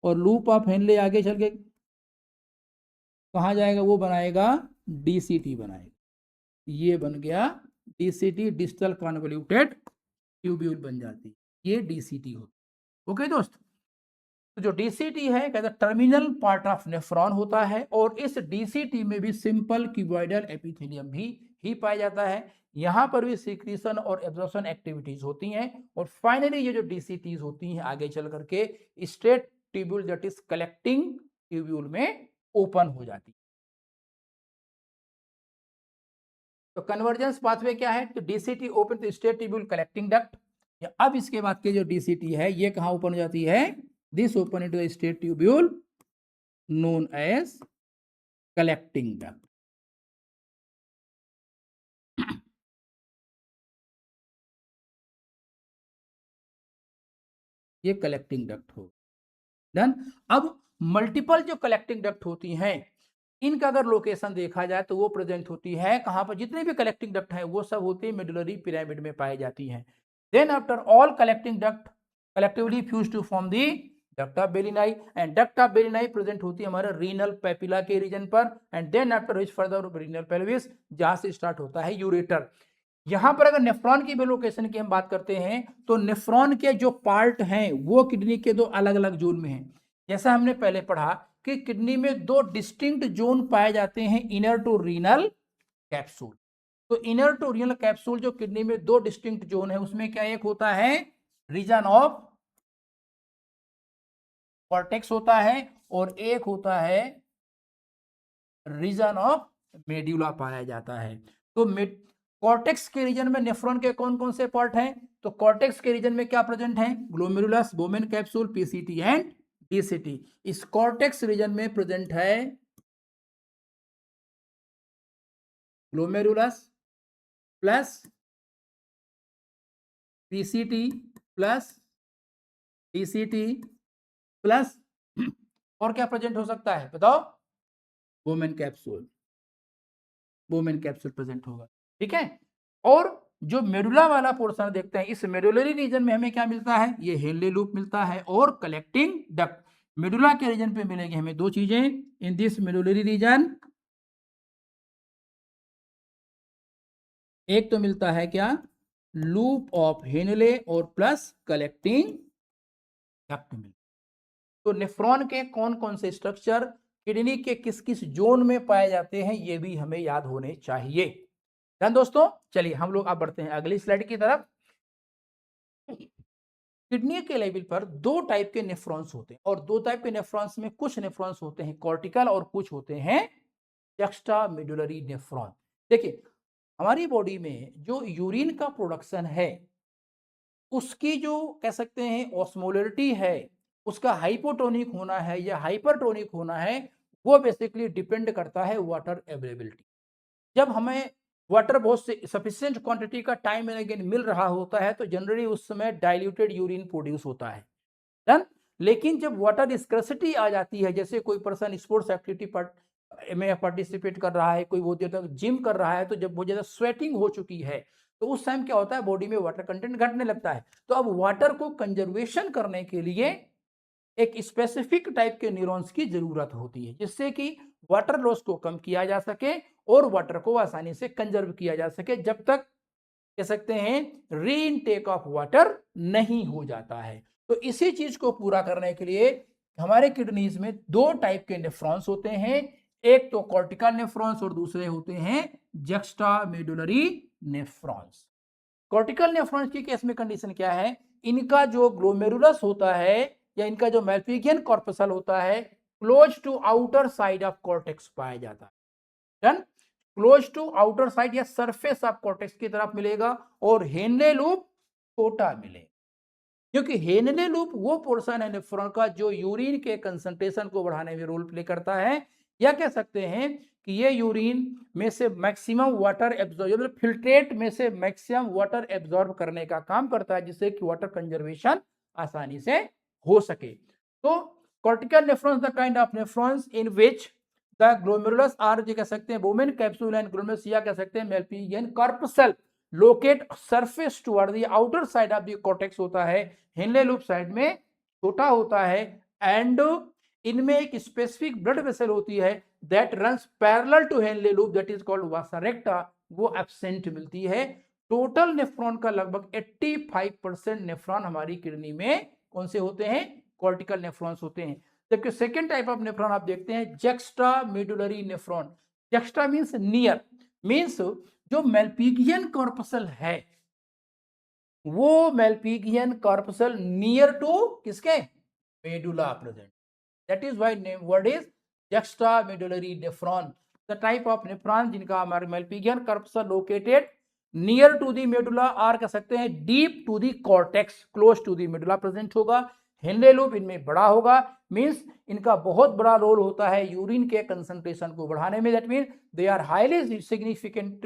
और लूप ऑफ हेनले आगे चल के कहाँ जाएगा, वो बनाएगा डीसीटी बनाएगा, ये बन गया डीसीटी, डिस्टल कन्वोल्यूटेड ट्यूब्यूल बन जाती है, ये डीसीटी होती। ओके दोस्त, तो जो डीसीटी है कहते हैं टर्मिनल पार्ट ऑफ नेफ्रॉन होता है और इस डीसीटी में भी सिंपल क्यूबॉइडल एपिथेलियम भी ही पाया जाता है। यहां पर भी सीक्रेशन और एब्जॉर्प्शन एक्टिविटीज होती हैं और फाइनली ये जो डीसीटीज होती हैं आगे चल करके straight tubule that is collecting tubule में ओपन हो जाती है। तो कन्वर्जेंस पाथवे क्या है, तो DCT open to straight tubule collecting duct. अब इसके बाद के जो डीसीटी है ये कहां ओपन हो जाती है, this open into a straight tubule known as collecting duct। ये कलेक्टिंग डक्ट हो। डन। अब मल्टीपल जो कलेक्टिंग डक्ट होती हैं इनका अगर लोकेशन देखा जाए तो वो प्रेजेंट होती है कहां पर, जितने भी कलेक्टिंग डक्ट है वो सब होते हैं मेडुलरी पिरामिड में पाई जाती हैं। Then after all collecting duct collectively fuse to form the duct of Bellini and duct of Bellini present होती है हमारे रीनल पेपिला के रीजन पर and then after which further renal pelvis, जहां से स्टार्ट होता है यूरेटर। यहां पर अगर नेफ्रॉन की लोकेशन की हम बात करते हैं तो नेफ्रॉन के जो पार्ट हैं वो किडनी के दो अलग अलग जोन में हैं। जैसा हमने पहले पढ़ा कि किडनी में दो डिस्टिंक्ट जोन पाए जाते हैं, इनर टू रीनल कैप्सूल। तो इनर टू रीनल कैप्सूल जो किडनी में दो डिस्टिंक्ट जोन है उसमें क्या, एक होता है रीजन ऑफ कॉर्टेक्स होता है और एक होता है रीजन ऑफ मेड्यूला पाया जाता है। तो कॉर्टेक्स के रीजन में नेफ्रॉन के कौन कौन से पार्ट हैं, तो कॉर्टेक्स के रीजन में क्या प्रेजेंट है, glomerulus, Bowman capsule, PCT and DCT. इस कॉर्टेक्स रीजन में प्रेजेंट है glomerulus plus PCT plus DCT plus और क्या प्रेजेंट हो सकता है बताओ, women capsule, women capsule present होगा। ठीक है। और जो मेडुला वाला पोर्शन देखते हैं इस मेडुलरी रीजन में हमें क्या मिलता है, ये हेनले लूप मिलता है और कलेक्टिंग डक्ट। मेडुला के रीजन पे मिलेंगे हमें दो चीजें इन दिस मेडुलरी रीजन, एक तो मिलता है क्या, लूप ऑफ हेनले और प्लस कलेक्टिंग डक्ट मिलता। तो नेफ्रॉन के कौन कौन से स्ट्रक्चर किडनी के किस किस जोन में पाए जाते हैं ये भी हमें याद होने चाहिए। डन दोस्तों, चलिए हम लोग अब बढ़ते हैं अगली स्लाइड की तरफ। किडनी के लेवल पर दो टाइप के नेफ्रॉन्स होते हैं और दो टाइप के नेफ्रॉन्स में कुछ नेफ्रॉन्स होते हैं कॉर्टिकल और कुछ होते हैं एक्स्ट्रा मेडुलरी नेफ्रॉन। देखिए हमारी बॉडी में जो यूरिन का प्रोडक्शन है उसकी जो कह सकते हैं ऑस्मोलरिटी है, उसका हाइपोटोनिक होना है या हाइपरटोनिक होना है, वो बेसिकली डिपेंड करता है वाटर अवेलेबिलिटी। जब हमें वाटर बहुत से सफिशिएंट क्वांटिटी का टाइम एंड अगेन मिल रहा होता है तो जनरली उस समय डाइल्यूटेड यूरिन प्रोड्यूस होता है। डन। लेकिन जब वाटर स्कर्सिटी आ जाती है, जैसे कोई पर्सन स्पोर्ट्स एक्टिविटी में पार्टिसिपेट कर रहा है, कोई बहुत ज्यादा जिम कर रहा है, तो जब बहुत ज्यादा स्वेटिंग हो चुकी है तो उस टाइम क्या होता है, बॉडी में वाटर कंटेंट घटने लगता है। तो अब वाटर को कंजर्वेशन करने के लिए एक स्पेसिफिक टाइप के न्यूरॉन्स की जरूरत होती है, जिससे कि वाटर लॉस को कम किया जा सके और वाटर को आसानी से कंजर्व किया जा सके, जब तक कह सकते हैं री इनटेक ऑफ वाटर नहीं हो जाता है। तो इसी चीज को पूरा करने के लिए हमारे किडनीज में दो टाइप के नेफ्रॉन्स होते हैं, एक तो कॉर्टिकल नेफ्रॉन्स और दूसरे होते हैं जक्स्टामेडुलरी नेफ्रॉन्स। कॉर्टिकल नेफ्रॉन्स की केस में कंडीशन क्या है, इनका जो ग्लोमेरुलस होता है या इनका जो मैल्पिगियन कॉर्पसल होता है close to outer side of cortex पाया जाता है। Done. Close to outer side या सरफेस ऑफ कॉर्टेक्स की तरफ मिलेगा और हेनले लूप छोटा मिलेगा, क्योंकि हेनले लूप वो पोर्शन है नेफ्रॉन का जो यूरिन के कंसंट्रेशन को बढ़ाने में रोल प्ले करता है, या कह सकते हैं कि ये यूरिन में से मैक्सिमम वाटर एब्जॉर्ब, फिल्ट्रेट में से मैक्सिमम वाटर एब्जॉर्ब करने का काम करता है, जिससे कि वाटर कंजर्वेशन आसानी से हो सके। तो cortical nephrons the kind of nephrons in which the glomerulus are, जो कह सकते हैं वुमेन कैप्सूल एंड ग्लोमेरुलस, या कह सकते हैं Malpighian corpuscle locate surface toward the outer side of the cortex होता है, हेनले लूप साइड में छोटा होता है, एंड इनमें एक स्पेसिफिक ब्लड वेसल होती है that runs parallel to Henle loop, that is called vasa recta, वो एब्सेंट मिलती है। टोटल नेफ्रॉन का लगभग 85% नेफ्रॉन हमारी किडनी में कौन से होते हैं, कॉर्टिकल नेफ्रॉन्स होते हैं। जबकि सेकेंड टाइप ऑफ नेफ्रॉन आप देखते हैं juxtamedullary nephron. Juxta means near, means जो मेल्पिगियन कॉर्पसल है वो मेल्पिगियन कॉर्पसल नियर टू किसके, medulla present, that is why name word is juxtamedullary nephron. The type of nephron जिनका हमारे Malpighian corpuscle located near to the medulla, or कह सकते हैं deep to the cortex, close to the medulla present होगा। Henle loop इनमें बड़ा होगा, means इनका बहुत बड़ा रोल होता है यूरिन के कंसंट्रेशन को बढ़ाने में, that mean they are highly significant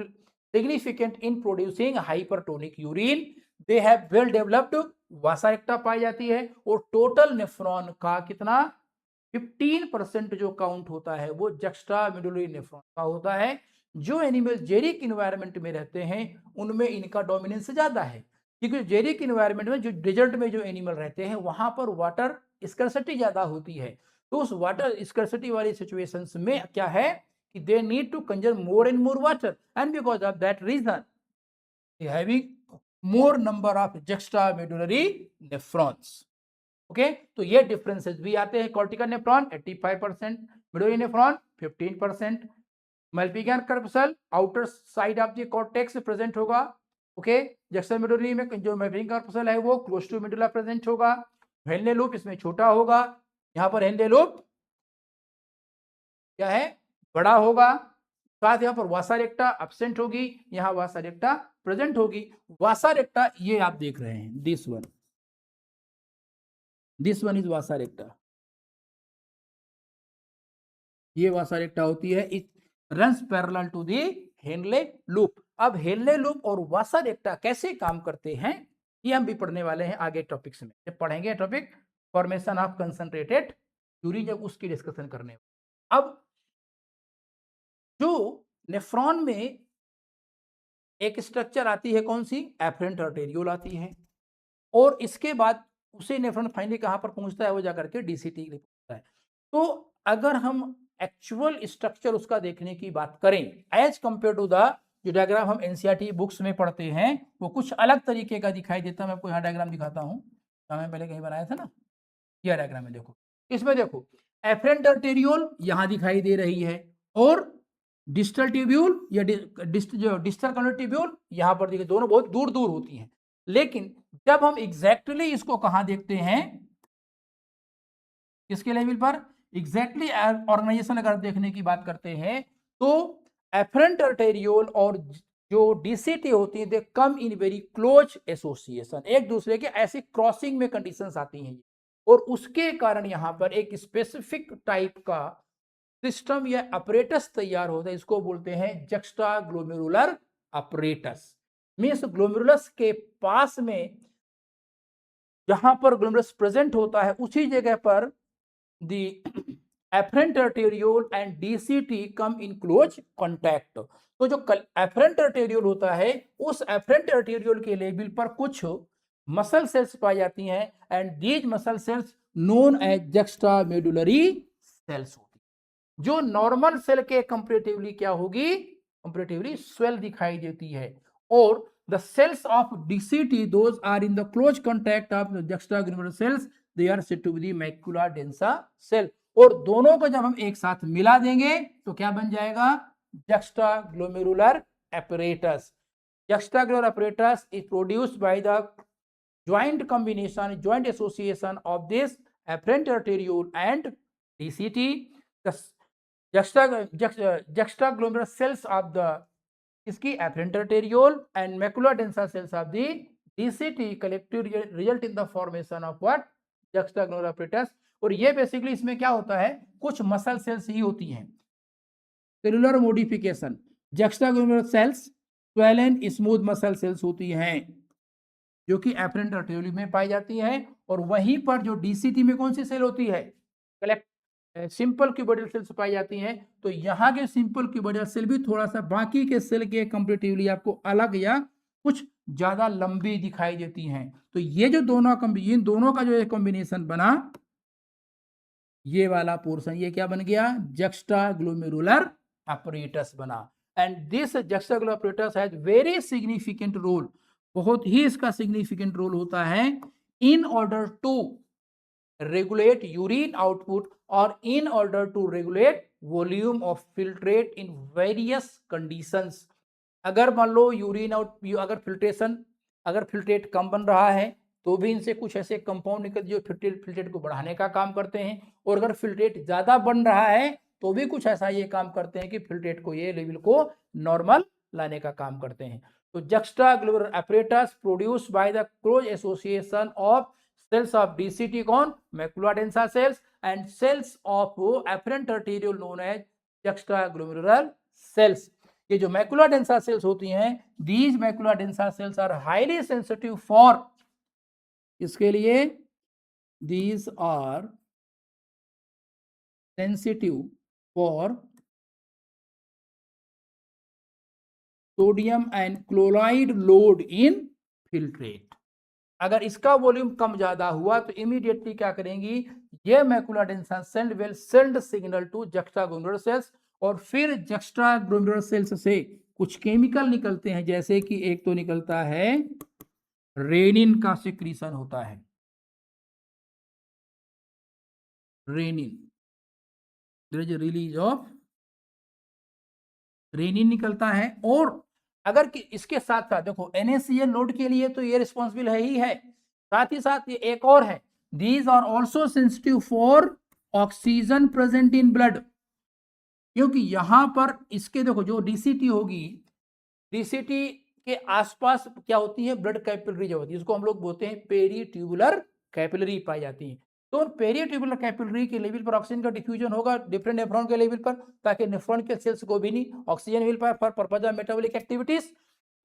in producing hypertonic urine. They have well developed vasa recta पाई जाती है, और टोटल नेफ्रॉन का कितना 15% जो काउंट होता है वो जक्स्टामेडुलरी नेफ्रॉन का होता है। जो एनिमल जेरिक इन्वायरमेंट में रहते हैं उनमें इनका डोमिनेंस ज्यादा है, क्योंकि जेरिक इन्वायरमेंट में जो डेजर्ट में जो एनिमल रहते हैं वहां पर वाटर स्कर्सिटी ज्यादा होती है। तो उस वाटर स्कर्सिटी वाली सिचुएशंस में क्या है कि they need to conserve more and more water, and because of that reason they having more number of juxtamedullary nephrons. Okay, तो ये डिफरेंसेस भी आते हैं। Cortical nephron 85%, medullary nephron 15%, Malpighian corpuscle outer side of the cortex present होगा। Okay, juxtamedullary में जो Malpighian corpuscle है वो क्लोज टू मेडुला प्रेजेंट होगा। हेनले लूप इसमें छोटा होगा, यहाँ पर हेनले लूप क्या है, बड़ा होगा। साथ यहाँ पर वासा रेक्टा एब्सेंट होगी, यहाँ वासा रेक्टा प्रेजेंट होगी। वासा रेक्टा ये आप देख रहे हैं, this one is vasa recta, ये वासा रेक्टा होती है, it runs parallel to the Henle loop. अब हेनले लूप और वासा रेक्टा कैसे काम करते हैं ये हम भी पढ़ने वाले हैं आगे टॉपिक्स में, जब पढ़ेंगे topic formation of concentrated urine, जब उसकी डिस्कशन करने। अब जो नेफ्रॉन में एक स्ट्रक्चर आती है कौन सी, एफरेंट आर्टेरियोल आती है, और इसके बाद उसे नेफ्रॉन फाइनली कहां पर पहुंचता है, वो जाकर के डीसीटी पहुंचता है। तो अगर हम एक्चुअल स्ट्रक्चर उसका देखने की बात करें एज कंपेयर टू द जो डायग्राम हम एनसीईआरटी बुक्स में पढ़ते हैं वो कुछ अलग तरीके का दिखाई देता है। मैं आपको यहाँ डायग्राम दिखाता हूँ, मैं पहले कहीं बनाया था ना, यह डायग्राम है, देखो इसमें देखो एफरेंट आर्टेरियोल यहाँ दिखाई दे रही है, और डिस्टल ट्यूब्यूल या डिस्टल कॉर्नर ट्यूब्यूल यहाँ पर देखिए, दोनों बहुत दूर दूर होती हैं। लेकिन जब हम एग्जैक्टली इसको कहां देखते हैं, किसके लेवल पर, एग्जैक्टली ऑर्गेनाइजेशन अगर देखने की बात करते हैं तो एफरेंट आर्टेरियोल और जो डीसीटी होती है दे कम इन वेरी क्लोज एसोसिएशन, एक दूसरे के ऐसी क्रॉसिंग में कंडीशंस आती हैं, और उसके कारण यहां पर एक स्पेसिफिक टाइप का सिस्टम या अपरेटस तैयार होता है, इसको बोलते हैं juxta glomerular apparatus. Means glomerulus के पास में जहां पर ग्लोमेरुलस प्रेजेंट होता है उसी जगह पर the afferent arteriole and DCT come in close contact। तो जो afferent arteriole होता है उस afferent arteriole के लेवल पर कुछ मसल सेल्स पाई जाती हैं and these muscle cells known as juxtamedullary cells होती है, जो नॉर्मल सेल के कंपैरेटिवली क्या होगी, कंपैरेटिवली स्वेल दिखाई देती है। और the cells of DCT those are in the close contact of the juxtaglomerular cells, they are said to be the macula densa cell। और दोनों को जब हम एक साथ मिला देंगे तो क्या बन जाएगा, juxtaglomerular apparatus। juxtaglomerular apparatus is produced by the joint combination, joint association of this afferent arteriole and DCT। the juxtaglomerular cells of the इसकी afferent arteriole and macula densa cells of the DCT collectively result in the formation of what, juxtaglomerular apparatus। और ये basically इसमें क्या होता है, कुछ muscle cells ही होती हैं। Cellular modification, juxtaglomerular cells swollen smooth muscle cells होती हैं जो कि afferent arteriole में पाई जाती हैं। और वहीं पर जो DCT में कौन सी सेल होती है, कलेक्ट सिंपल क्यूबोइडल सेल्स पाई जाती हैं। तो यहाँ के सिंपल क्यूबोइडल सेल भी थोड़ा सा बाकी के सेल के कंपैरेटिवली आपको अलग या कुछ ज्यादा लंबी दिखाई देती हैं। तो ये जो दोनों इन दोनों का जो कॉम्बिनेशन बना, ये वाला पोर्शन ये क्या बन गया, juxtaglomerular apparatus बना। And this juxtaglomerular apparatus has very significant role, बहुत ही इसका सिग्निफिकेंट रोल होता है in order to regulate urine output or in order to regulate volume of filtrate in various conditions। अगर मान लो यूरिन आउट, अगर filtrate कम बन रहा है तो भी इनसे कुछ ऐसे कंपाउंड निकल जो फिल्ट्रेट को बढ़ाने का काम करते हैं, और अगर फिल्ट्रेट ज्यादा बन रहा है तो भी कुछ ऐसा ये काम करते हैं कि फिल्ट्रेट को ये लेवल को नॉर्मल लाने का काम करते हैं। तो juxtaglomerular apparatus produced by the close association of cells of DCT कौन, macula densa cells and cells of afferent arteriole known as juxtaglomerular cells। ये जो macula densa cells होती हैं, these macula densa cells are highly sensitive for, इसके लिए these are sensitive for sodium and chloride load in filtrate। अगर इसका volume कम ज्यादा हुआ तो इमीडिएटली क्या करेंगी, ये macula densa cell will send signal to juxtaglomerular cells, और फिर juxtaglomerular सेल्स से कुछ केमिकल निकलते हैं, जैसे कि एक तो निकलता है रेनिन का सिक्रीशन होता है, renin, there is release of renin निकलता है। और अगर कि इसके साथ साथ देखो NaCl लोड के लिए तो ये रिस्पॉन्सिबल है ही है, साथ ही साथ ये एक और है, these are also sensitive for oxygen present in blood. क्योंकि यहां पर इसके देखो जो DCT होगी, DCT के आसपास क्या होती है, ब्लड कैपिलरी जो होती है, इसको हम लोग बोलते हैं पेरीट्यूबुलर कैपिलरी पाई जाती है। तो पेरीट्यूबुलर कैपिलरी के लेवल पर ऑक्सीजन का डिफ्यूजन होगा डिफरेंट नेफ्रॉन के लेवल पर, ताकि नेफ्रॉन के सेल्स को भी नहीं ऑक्सीजन मिल पाए for purpose of metabolic activities.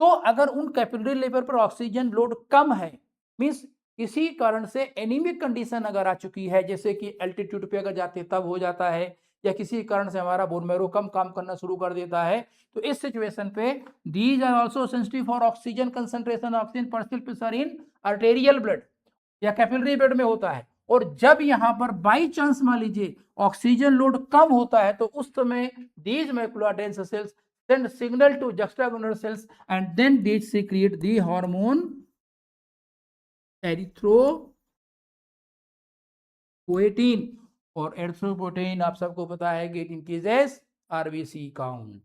तो अगर उन कैपिलरी लेवल पर ऑक्सीजन लोड कम है, मींस किसी कारण से एनीमिक कंडीशन अगर आ चुकी है, जैसे कि एल्टीट्यूड पे अगर जाते तब हो जाता है, या किसी कारण से हमारा बोन मैरो कम काम करना शुरू कर देता है, तो इस सिचुएशन पे these are also sensitive for oxygen concentration, oxygen partial pressure in arterial blood या कैपिलरी ब्लड में होता है। और जब यहां पर बाई चांस मान लीजिए ऑक्सीजन लोड कम होता है, तो उस समय these macula densa cells send signal to juxtaglomerular cells and then these secrete the hormone erythropoietin। और एरिथ्रोपोएटिन आप सबको पता है कि इट इंक्रीजेस आरबीसी काउंट।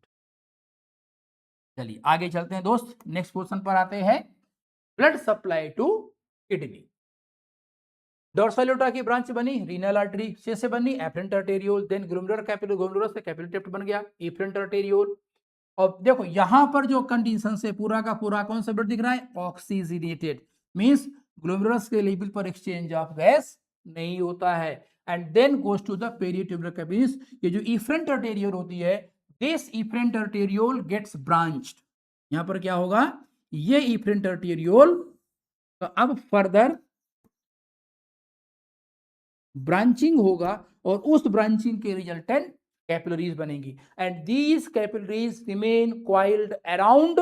चलिए आगे चलते हैं दोस्त, नेक्स्ट पोर्शन पर आते हैं, blood supply to kidney. Dorsal aorta की ब्रांच बनी, रीनल आर्टरी से बनी afferent arteriole, then glomerular capillary, glomerular से कैपिलरी टेप्ट बन गया एफरेंट आर्टेरियोल। और देखो यहां पर जो कंडीशन से पूरा का पूरा कौन सा ब्लड दिख रहा है, ऑक्सीजनेटेड, मींस ग्लोमेरुलस के लेवल पर एक्सचेंज ऑफ गैस नहीं होता है, and then goes to the peritubular capillaries. ये जो इफरेंट आर्टेरियोल होती है, this efferent arteriole gets branched, यहां पर क्या होगा, ये इफरेंट आर्टेरियोल का अब फर्दर ब्रांचिंग होगा और उस ब्रांचिंग के रिजल्टेंट कैपिलरीज बनेंगी and these capillaries remain coiled around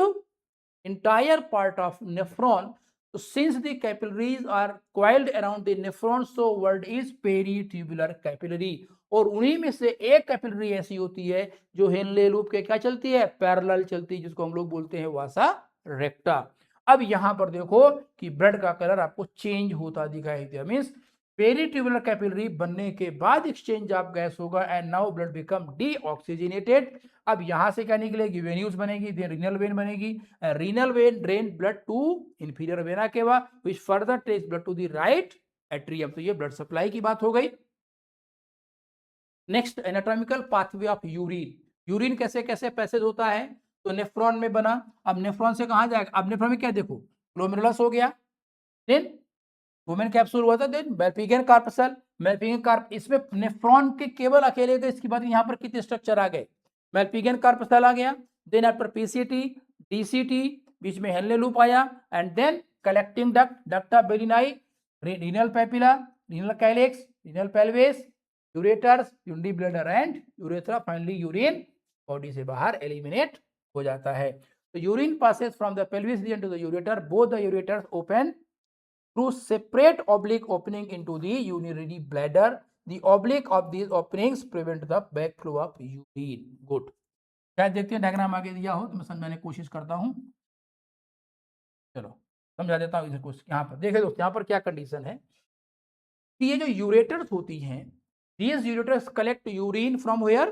entire part of nephron. So since the capillaries are coiled around the nephron, so word is peritubular capillary. और उन्हीं में से एक कैपिलरी ऐसी होती है जो हेनले लूप के क्या चलती है, पैरेलल चलती है, जिसको हम लोग बोलते हैं वासा रेक्टा। अब यहां पर देखो कि ब्लड का कलर आपको चेंज होता दिखाई दिया, मीन्स पेरिट्यूबुलर कैपिलरी बनने के बाद एक्सचेंज ऑफ गैस होगा and now blood become deoxygenated. अब यहां से क्या निकलेगी, वेन्यूज बनेगी, देन रीनल वेन बनेगी, renal vein drain blood to inferior vena cava which further takes blood to the right atrium. तो ये ब्लड सप्लाई की बात हो गई। Next anatomical pathway of urine. Urine कैसे कैसे पैसेज होता है, तो नेफ्रॉन में बना, अब नेफ्रॉन से कहां जाएगा, अब नेफ्रॉन में क्या देखो, ग्लोमेरुलस हो गया, देन वुमेन कैप्सूल हुआ था, देन मेल्पिगियन कार्पसल, मेल्पिगियन कार्प, इसमें नेफ्रॉन के केवल अकेले थे, इसके बाद यहां पर कितने स्ट्रक्चर आ गए, मेल्पिगियन कार्पसल आ गया, देन आफ्टर पीसीटी, डीसीटी, बीच में हेनले लूप आया and then collecting duct, duct of Bellini, renal papilla, renal calyx, renal pelvis, ureters, urinary bladder and urethra, finally urine body से बाहर एलिमिनेट हो जाता है। तो urine passes from the pelvis region to the ureter, both the ureters open through separate oblique opening into the urinary bladder. The oblique of these openings prevent the backflow of urine. Good. शायद देखते हैं diagram आगे दिया हो तो मैं समझाने की कोशिश करता हूं। चलो समझा देता हूं इसे कुछ। यहाँ पर देखिए दोस्तों, यहाँ पर क्या कंडीशन है कि ये जो यूरेटर्स होती हैं, these ureters collect urine from where,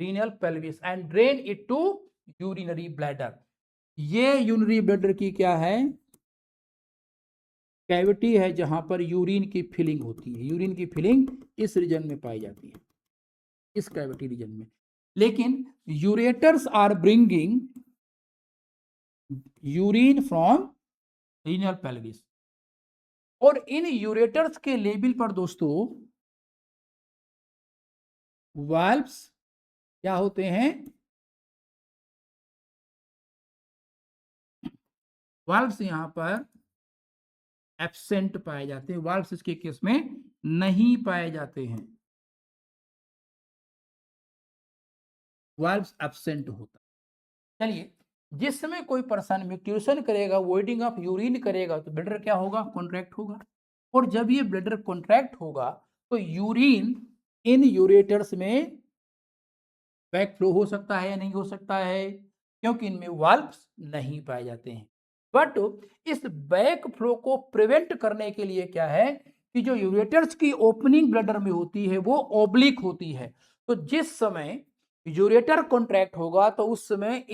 renal pelvis and drain it to urinary bladder. ये यूरिनरी ब्लैडर की क्या है, कैविटी है जहां पर यूरिन की फिलिंग होती है। यूरिन की फिलिंग इस रीजन में पाई जाती है, इस कैविटी रीजन में। लेकिन ureters are bringing urine from renal pelvis, और इन यूरेटर्स के लेवल पर दोस्तों वाल्व्स क्या होते हैं, वाल्व्स यहां पर एब्सेंट पाए जाते हैं, वाल्व्स इसके केस में नहीं पाए जाते हैं, वाल्व्स एब्सेंट होता है। चलिए, जिस समय कोई पर्सन म्यूटेशन करेगा, वॉइडिंग ऑफ यूरिन करेगा, तो ब्लडर क्या होगा, कॉन्ट्रैक्ट होगा, और जब ये ब्लडर कॉन्ट्रैक्ट होगा तो यूरिन इन यूरेटर्स में बैक फ्लो हो सकता है या नहीं हो सकता है, क्योंकि इनमें वाल्व्स नहीं पाए जाते हैं। बट इस बैक फ्लो को प्रिवेंट करने के लिए क्या है कि जो यूरेटर्स की ओपनिंग ब्लडर में होती है वो ओब्लिक होती है। तो जिस समय यूरेटर कॉन्ट्रैक्ट होगा तो उस समय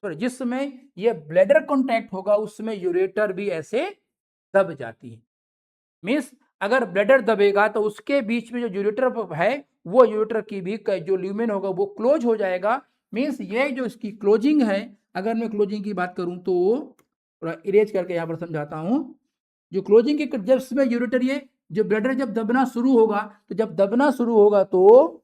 जिस समय ये ब्लैडर कॉन्ट्रैक्ट होगा उस समय यूरेटर भी ऐसे दब जाती है। मीन्स अगर ब्लैडर दबेगा तो उसके बीच में जो यूरेटर है वो यूरेटर की भी जो ल्यूमेन होगा वो क्लोज हो जाएगा। मीन्स ये जो इसकी क्लोजिंग है, अगर मैं क्लोजिंग की बात करूं तो थोड़ा इरेज करके यहां पर समझाता हूं। जो क्लोजिंग की जब इसमें यूरेटर, ये जो ब्लैडर जब दबना शुरू होगा, तो जब दबना शुरू होगा तो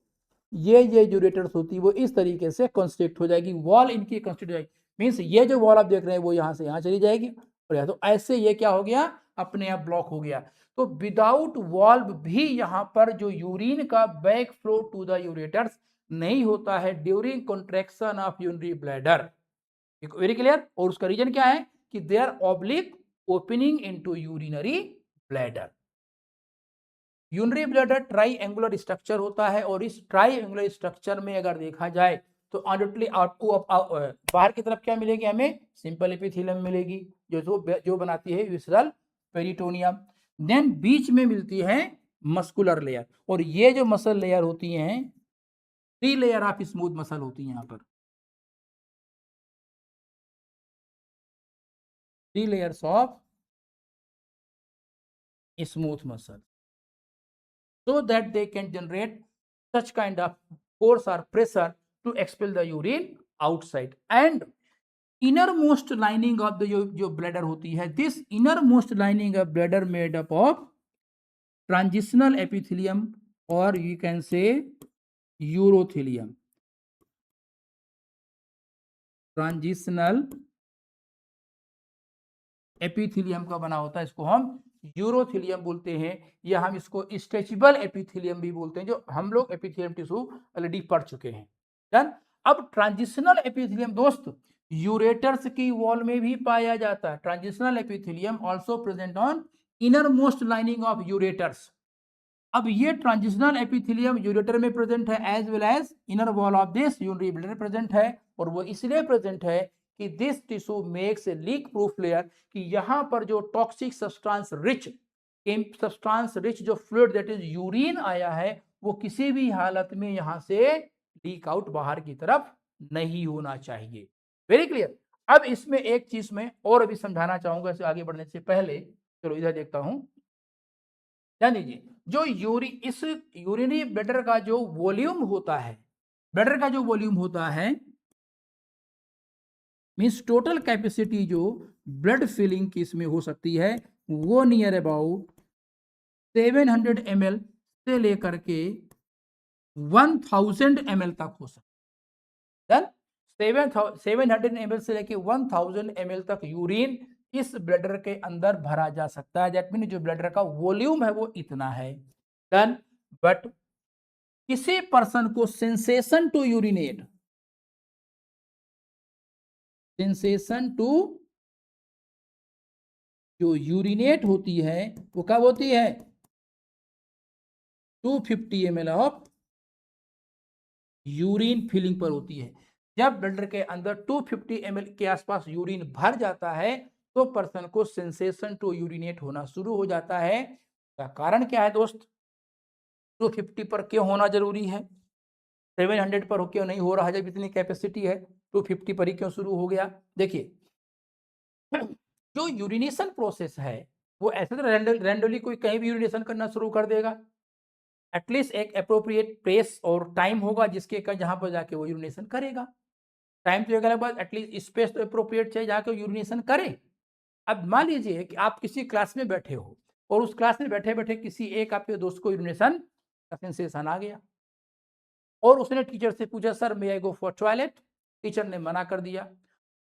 ये यूरेटर्स होती है वो इस तरीके से कंस्ट्रिक्ट हो जाएगी, वॉल इनकी कंस्ट्रिक्ट हो जाएगी। मीन्स ये जो वॉल आप देख रहे हैं वो यहाँ से यहाँ चली जाएगी, और या तो ऐसे ये क्या हो गया, अपने आप ब्लॉक हो गया। तो विदाउट वॉल्व भी यहाँ पर जो यूरिन का back flow to the ureters नहीं होता है during contraction of urinary bladder. Very clear. और उसका रीजन क्या है कि they are oblique opening into urinary bladder. Urinary bladder triangular structure होता है, और इस ट्राईएंगुलर स्ट्रक्चर में अगर देखा जाए तो अनडोटली आपको बाहर की तरफ क्या मिलेगी, हमें सिंपल एपिथेलियम मिलेगी जो बनाती है विसरल पेरिटोनियम। देन बीच में मिलती है मस्कुलर लेयर, और ये जो मसल लेयर होती हैं 3 लेयर ऑफ स्मूथ मसल होती है, यहाँ पर 3 layers of smooth muscle, so that they can generate such kind of force or pressure to expel the urine outside. And innermost lining of the जो bladder होती है, this innermost lining of bladder made up of transitional epithelium or you can say urothelium. Transitional epithelium का बना होता है, इसको हम urothelium बोलते हैं, या हम इसको स्ट्रेचेबल एपिथेलियम भी बोलते हैं, जो हम लोग एपिथेलियम टिश्यू ऑलरेडी पढ़ चुके हैं। डन। अब ट्रांजिशनल एपिथेलियम दोस्त यूरेटर्स की वॉल में भी पाया जाता है। Transitional epithelium also present on inner most lining of ureters. अब ये ट्रांजिशनल एपिथेलियम यूरेटर में प्रेजेंट है as well as inner wall of this urinary bladder present है, और वो इसलिए प्रेजेंट है कि this tissue makes a leak proof layer, कि यहाँ पर जो टॉक्सिक सब्सटेंस रिच जो फ्लूइड दैट इज यूरिन आया है, वो किसी भी हालत में यहाँ से लीक आउट बाहर की तरफ नहीं होना चाहिए। Very clear. अब इसमें एक चीज में और अभी समझाना चाहूंगा इसे आगे बढ़ने से पहले। चलो इधर देखता हूं। ध्यान दीजिए, जो इस यूरिनरी ब्लैडर का जो वॉल्यूम होता है, ब्लैडर का जो वॉल्यूम होता है, मीन्स टोटल कैपेसिटी जो ब्लड फिलिंग की इसमें हो सकती है, वो नियर अबाउट 700 ml से लेकर के 1000 ml तक हो सकता है। 700 ml से लेकर 1000 ml तक यूरिन इस ब्लैडर के अंदर भरा जा सकता है। दैट मीन जो ब्लैडर का वॉल्यूम है वो इतना है। डन। बट किसी पर्सन को sensation to urinate, sensation to जो यूरिनेट होती है वो कब होती है? 250 ml ऑफ यूरिन फिलिंग पर होती है। जब ब्लडर के अंदर 250 ml के आसपास यूरिन भर जाता है तो पर्सन को सेंसेशन टू यूरिनेट होना शुरू हो जाता है। का कारण क्या है दोस्त? 250 पर क्यों होना जरूरी है? 700 पर क्यों नहीं हो रहा है? जब इतनी कैपेसिटी है 250 पर ही क्यों शुरू हो गया? देखिए, जो यूरिनेशन प्रोसेस है वो ऐसे तो रैंडमली कोई कहीं भी यूरिनेशन करना शुरू कर देगा। एटलीस्ट एक अप्रोप्रिएट प्लेस और टाइम होगा जिसके जहां पर जाके वो यूरिनेशन करेगा। टाइम तो एक बाद एटलीस्ट स्पेस तो अप्रोप्रिएट चाहिए जहाँ के यूरिनेशन करे। अब मान लीजिए कि आप किसी क्लास में बैठे हो और उस क्लास में बैठे बैठे किसी एक आपके दोस्त को यूरिनेशन का सेंसेशन आ गया और उसने टीचर से पूछा, sir may I go for toilet? Teacher ने मना कर दिया।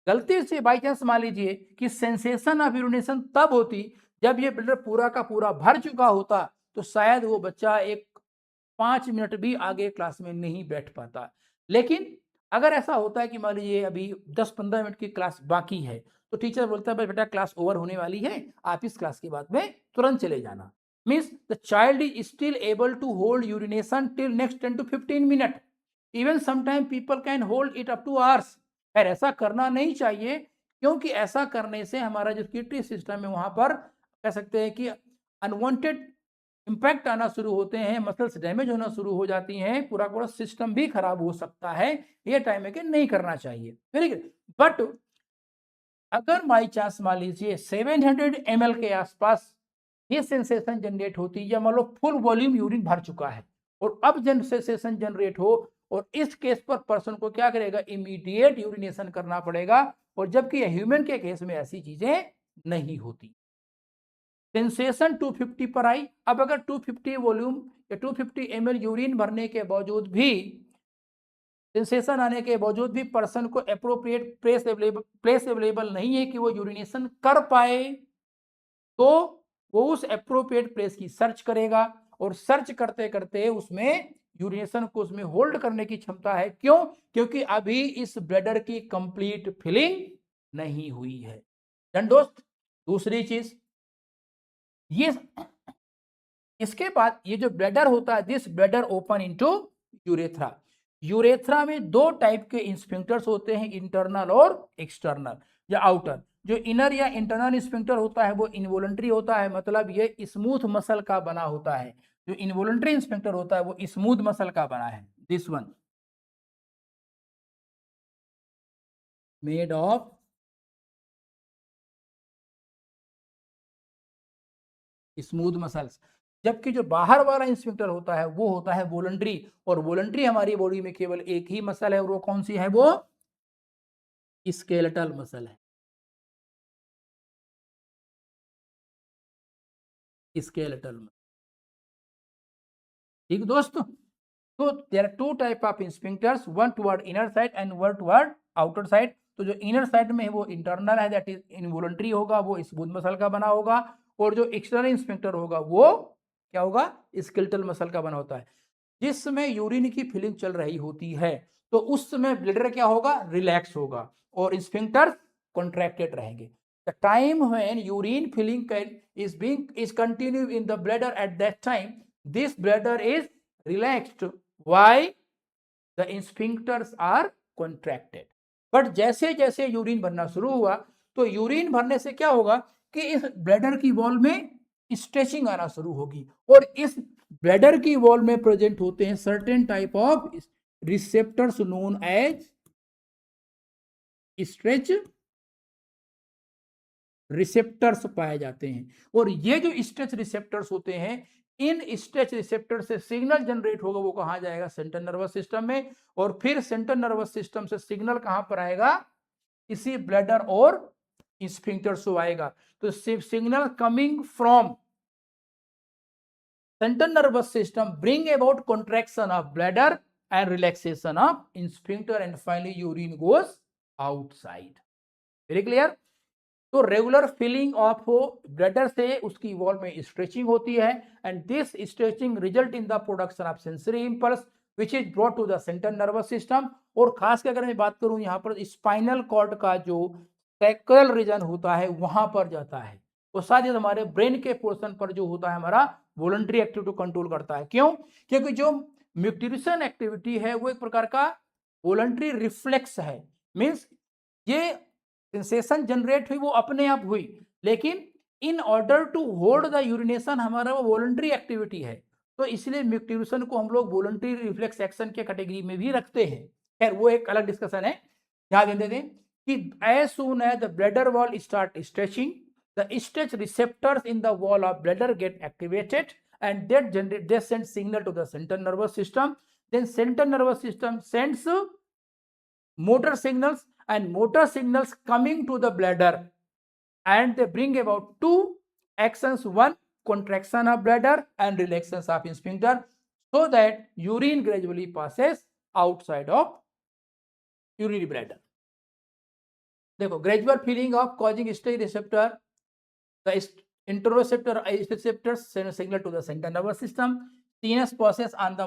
गलती से बाई चांस मान लीजिए कि सेंसेशन ऑफ यूरिनेशन तब होती जब ये ब्लडर पूरा का पूरा भर चुका होता, तो शायद वो बच्चा एक 5 मिनट भी आगे क्लास में नहीं बैठ पाता। लेकिन अगर ऐसा होता है कि मान लीजिए अभी 10-15 मिनट की क्लास बाकी है, तो टीचर बोलता है भाई बेटा क्लास ओवर होने वाली है, आप इस क्लास के बाद में तुरंत चले जाना। Means the child is still able to hold urination till next 10 to 15 minute. Even sometime people can hold it up to hours. खैर ऐसा करना नहीं चाहिए, क्योंकि ऐसा करने से हमारा जो किडनी सिस्टम है वहां पर कह सकते हैं कि अनवांटेड इंपैक्ट आना शुरू होते हैं, मसल्स डैमेज होना शुरू हो जाती हैं, पूरा पूरा सिस्टम भी खराब हो सकता है। ये टाइम है कि नहीं करना चाहिए। Very good. बट अगर बाई चांस मान लीजिए 700 ml के आसपास ये सेंसेशन जनरेट होती, या मान लो फुल वॉल्यूम यूरिन भर चुका है और अब जन सेंसेशन जनरेट हो, और इस केस पर पर्सन को क्या करेगा? इमीडिएट यूरिनेशन करना पड़ेगा। और जबकि ह्यूमन के केस में ऐसी चीजें नहीं होती। सेंसेशन 250 पर आई। अब अगर 250 वॉल्यूम या 250 ml यूरिन भरने के बावजूद भी, सेंसेशन आने के बावजूद भी पर्सन को अप्रोप्रिएट प्लेस अवेलेबल नहीं है कि वो यूरिनेशन कर पाए, तो वो उस अप्रोप्रिएट प्लेस की सर्च करेगा और सर्च करते करते उसमें यूरिनेशन को उसमें होल्ड करने की क्षमता है। क्यों? क्योंकि अभी इस ब्लैडर की कंप्लीट फिलिंग नहीं हुई है। डन दोस्त। दूसरी चीज ये, इसके बाद ये जो ब्लैडर होता है, this bladder open into urethra. Urethra में दो टाइप के इंस्फिंक्टर्स होते हैं, इंटरनल और एक्सटर्नल या आउटर। जो इनर या इंटरनल इंस्फिंक्टर होता है वो इनवॉलंटरी होता है, मतलब ये स्मूथ मसल का बना होता है। जो इनवॉलंटरी इंस्फिंक्टर होता है वो स्मूथ मसल का बना है। This one made of smooth muscles. जबकि जो बाहर वाला इंस्फिंक्टर होता है वो होता है वॉलंटरी, और वॉलंटरी हमारी बॉडी में केवल एक ही मसल है, और वो कौन सी है? वो स्केलेटल मसल है। Skeletal muscle. ठीक दोस्तों। तो there are two type of sphincters, one toward inner side and one toward outer side. तो जो इनर साइड में है वो इंटरनल है, दैट इज इनवॉलंटरी होगा, वो स्मूथ मसल का बना होगा, और जो एक्सटर्नल स्फिंक्टर होगा वो क्या होगा, स्केलेटल मसल का बना होता है। जिस समय यूरिन की फीलिंग चल रही होती है तो उस समय ब्लैडर क्या होगा, रिलैक्स होगा और स्फिंक्टर कॉन्ट्रैक्टेड रहेंगे। The time when urine feeling is continue in the bladder, at that time this bladder is relaxed. Why? The sphincters are contracted. But जैसे जैसे यूरिन भरना शुरू हुआ तो यूरिन भरने से क्या होगा कि इस ब्लैडर की वॉल में स्ट्रेचिंग आना शुरू होगी, और इस ब्लैडर की वॉल में प्रेजेंट होते हैं certain type of receptors known as stretch receptors पाए जाते हैं। और ये जो स्ट्रेच रिसेप्टर्स होते हैं, इन स्ट्रेच रिसेप्टर से सिग्नल जनरेट होगा, वो कहां जाएगा, सेंट्रल नर्वस सिस्टम में, और फिर सेंट्रल नर्वस सिस्टम से सिग्नल कहां पर आएगा, इसी ब्लैडर और स्फिंक्टर से आएगा। तो signal coming from central nervous system bring about contraction of bladder and relaxation of sphincter, and finally urine goes outside. Very clear? तो रेगुलर फिलिंग ऑफ ब्लैडर से उसकी वॉल में स्ट्रेचिंग होती है, and this stretching result in the production of sensory impulse which is brought to the central nervous system. और खास कर अगर मैं बात करूं यहाँ पर स्पाइनल कॉर्ड का जो सैक्रल रीजन होता है वहां पर जाता है, तो साथ ही हमारे ब्रेन के पोर्शन पर जो होता है हमारा वॉलंटरी एक्टिविटी कंट्रोल करता है। क्यों? क्योंकि जो म्यूटिशन एक्टिविटी है वो एक प्रकार का वॉलंटरी रिफ्लेक्स है, मीन्स ये सेंसेशन जनरेट हुई वो अपने आप हुई, लेकिन in order to hold the urination हमारा वो वॉलंटरी एक्टिविटी है, तो इसलिए म्यूटिशन को हम लोग वॉलंटरी रिफ्लेक्स एक्शन के कैटेगरी में भी रखते हैं। खैर वो एक अलग डिस्कशन है। ध्यान देते हैं कि as soon as the bladder wall start stretching, the stretch receptors in the wall of bladder get activated, and they send signal to the central nervous system. Then central nervous system sends motor signals, and motor signals coming to the bladder, and they bring about two actions: one, contraction of bladder, and relaxation of sphincter, so that urine gradually passes outside of urinary bladder. देखो, gradual filling of causing stretch receptor, the interoceptors send a signal to the central nervous system, CNS process on the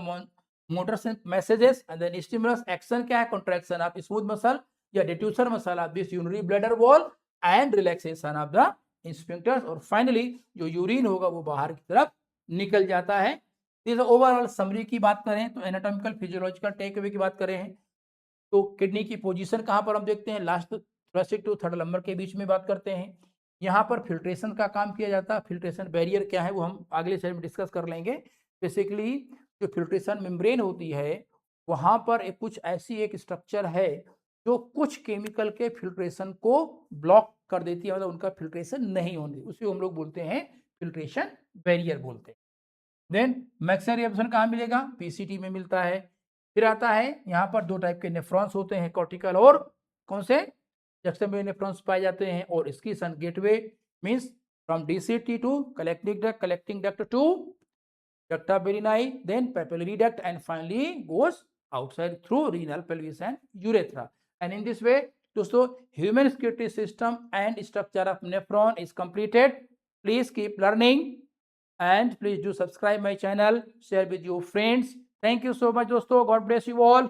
motor messages, and then stimulus action क्या है, contraction of smooth muscle या detusor muscle of this urinary bladder wall, and relaxation of the sphincters, और finally जो urine होगा वो बाहर की तरफ निकल जाता है। इस ओवरऑल समरी की बात करें तो एनाटॉमिकल फिजियोलॉजिकल टेक अवे की बात करें तो किडनी की पोजीशन कहाँ पर हम देखते हैं, last thoracic to third lumbar के बीच में बात करते हैं। यहाँ पर फिल्ट्रेशन का काम किया जाता है। फिल्ट्रेशन बैरियर क्या है वो हम अगले सेशन में डिस्कस कर लेंगे। बेसिकली जो फिल्ट्रेशन मेम्ब्रेन होती है वहाँ पर कुछ ऐसी एक स्ट्रक्चर है जो कुछ केमिकल के फिल्ट्रेशन को ब्लॉक कर देती है, मतलब उनका फिल्ट्रेशन नहीं होने, उसी को हम लोग बोलते हैं फिल्ट्रेशन बैरियर बोलते हैं। देन मैक्सिलरी एब्जॉर्प्शन कहाँ मिलेगा, पीसीटी में मिलता है। फिर आता है यहाँ पर दो टाइप के नेफ्रॉन्स होते हैं, कॉर्टिकल और कौन से, जक्सनविल नेफ्रॉन्स पाए जाते हैं, और इसकी सन gateway means from DCT to collecting duct to duct of Bellini, then papillary duct, and finally goes outside through renal, pelvis and urethra. And in this way दोस्तों human skeletal system and structure of nephron is completed. Please keep learning and please do subscribe my channel, share with your friends. Thank you so much दोस्तों, God bless you all.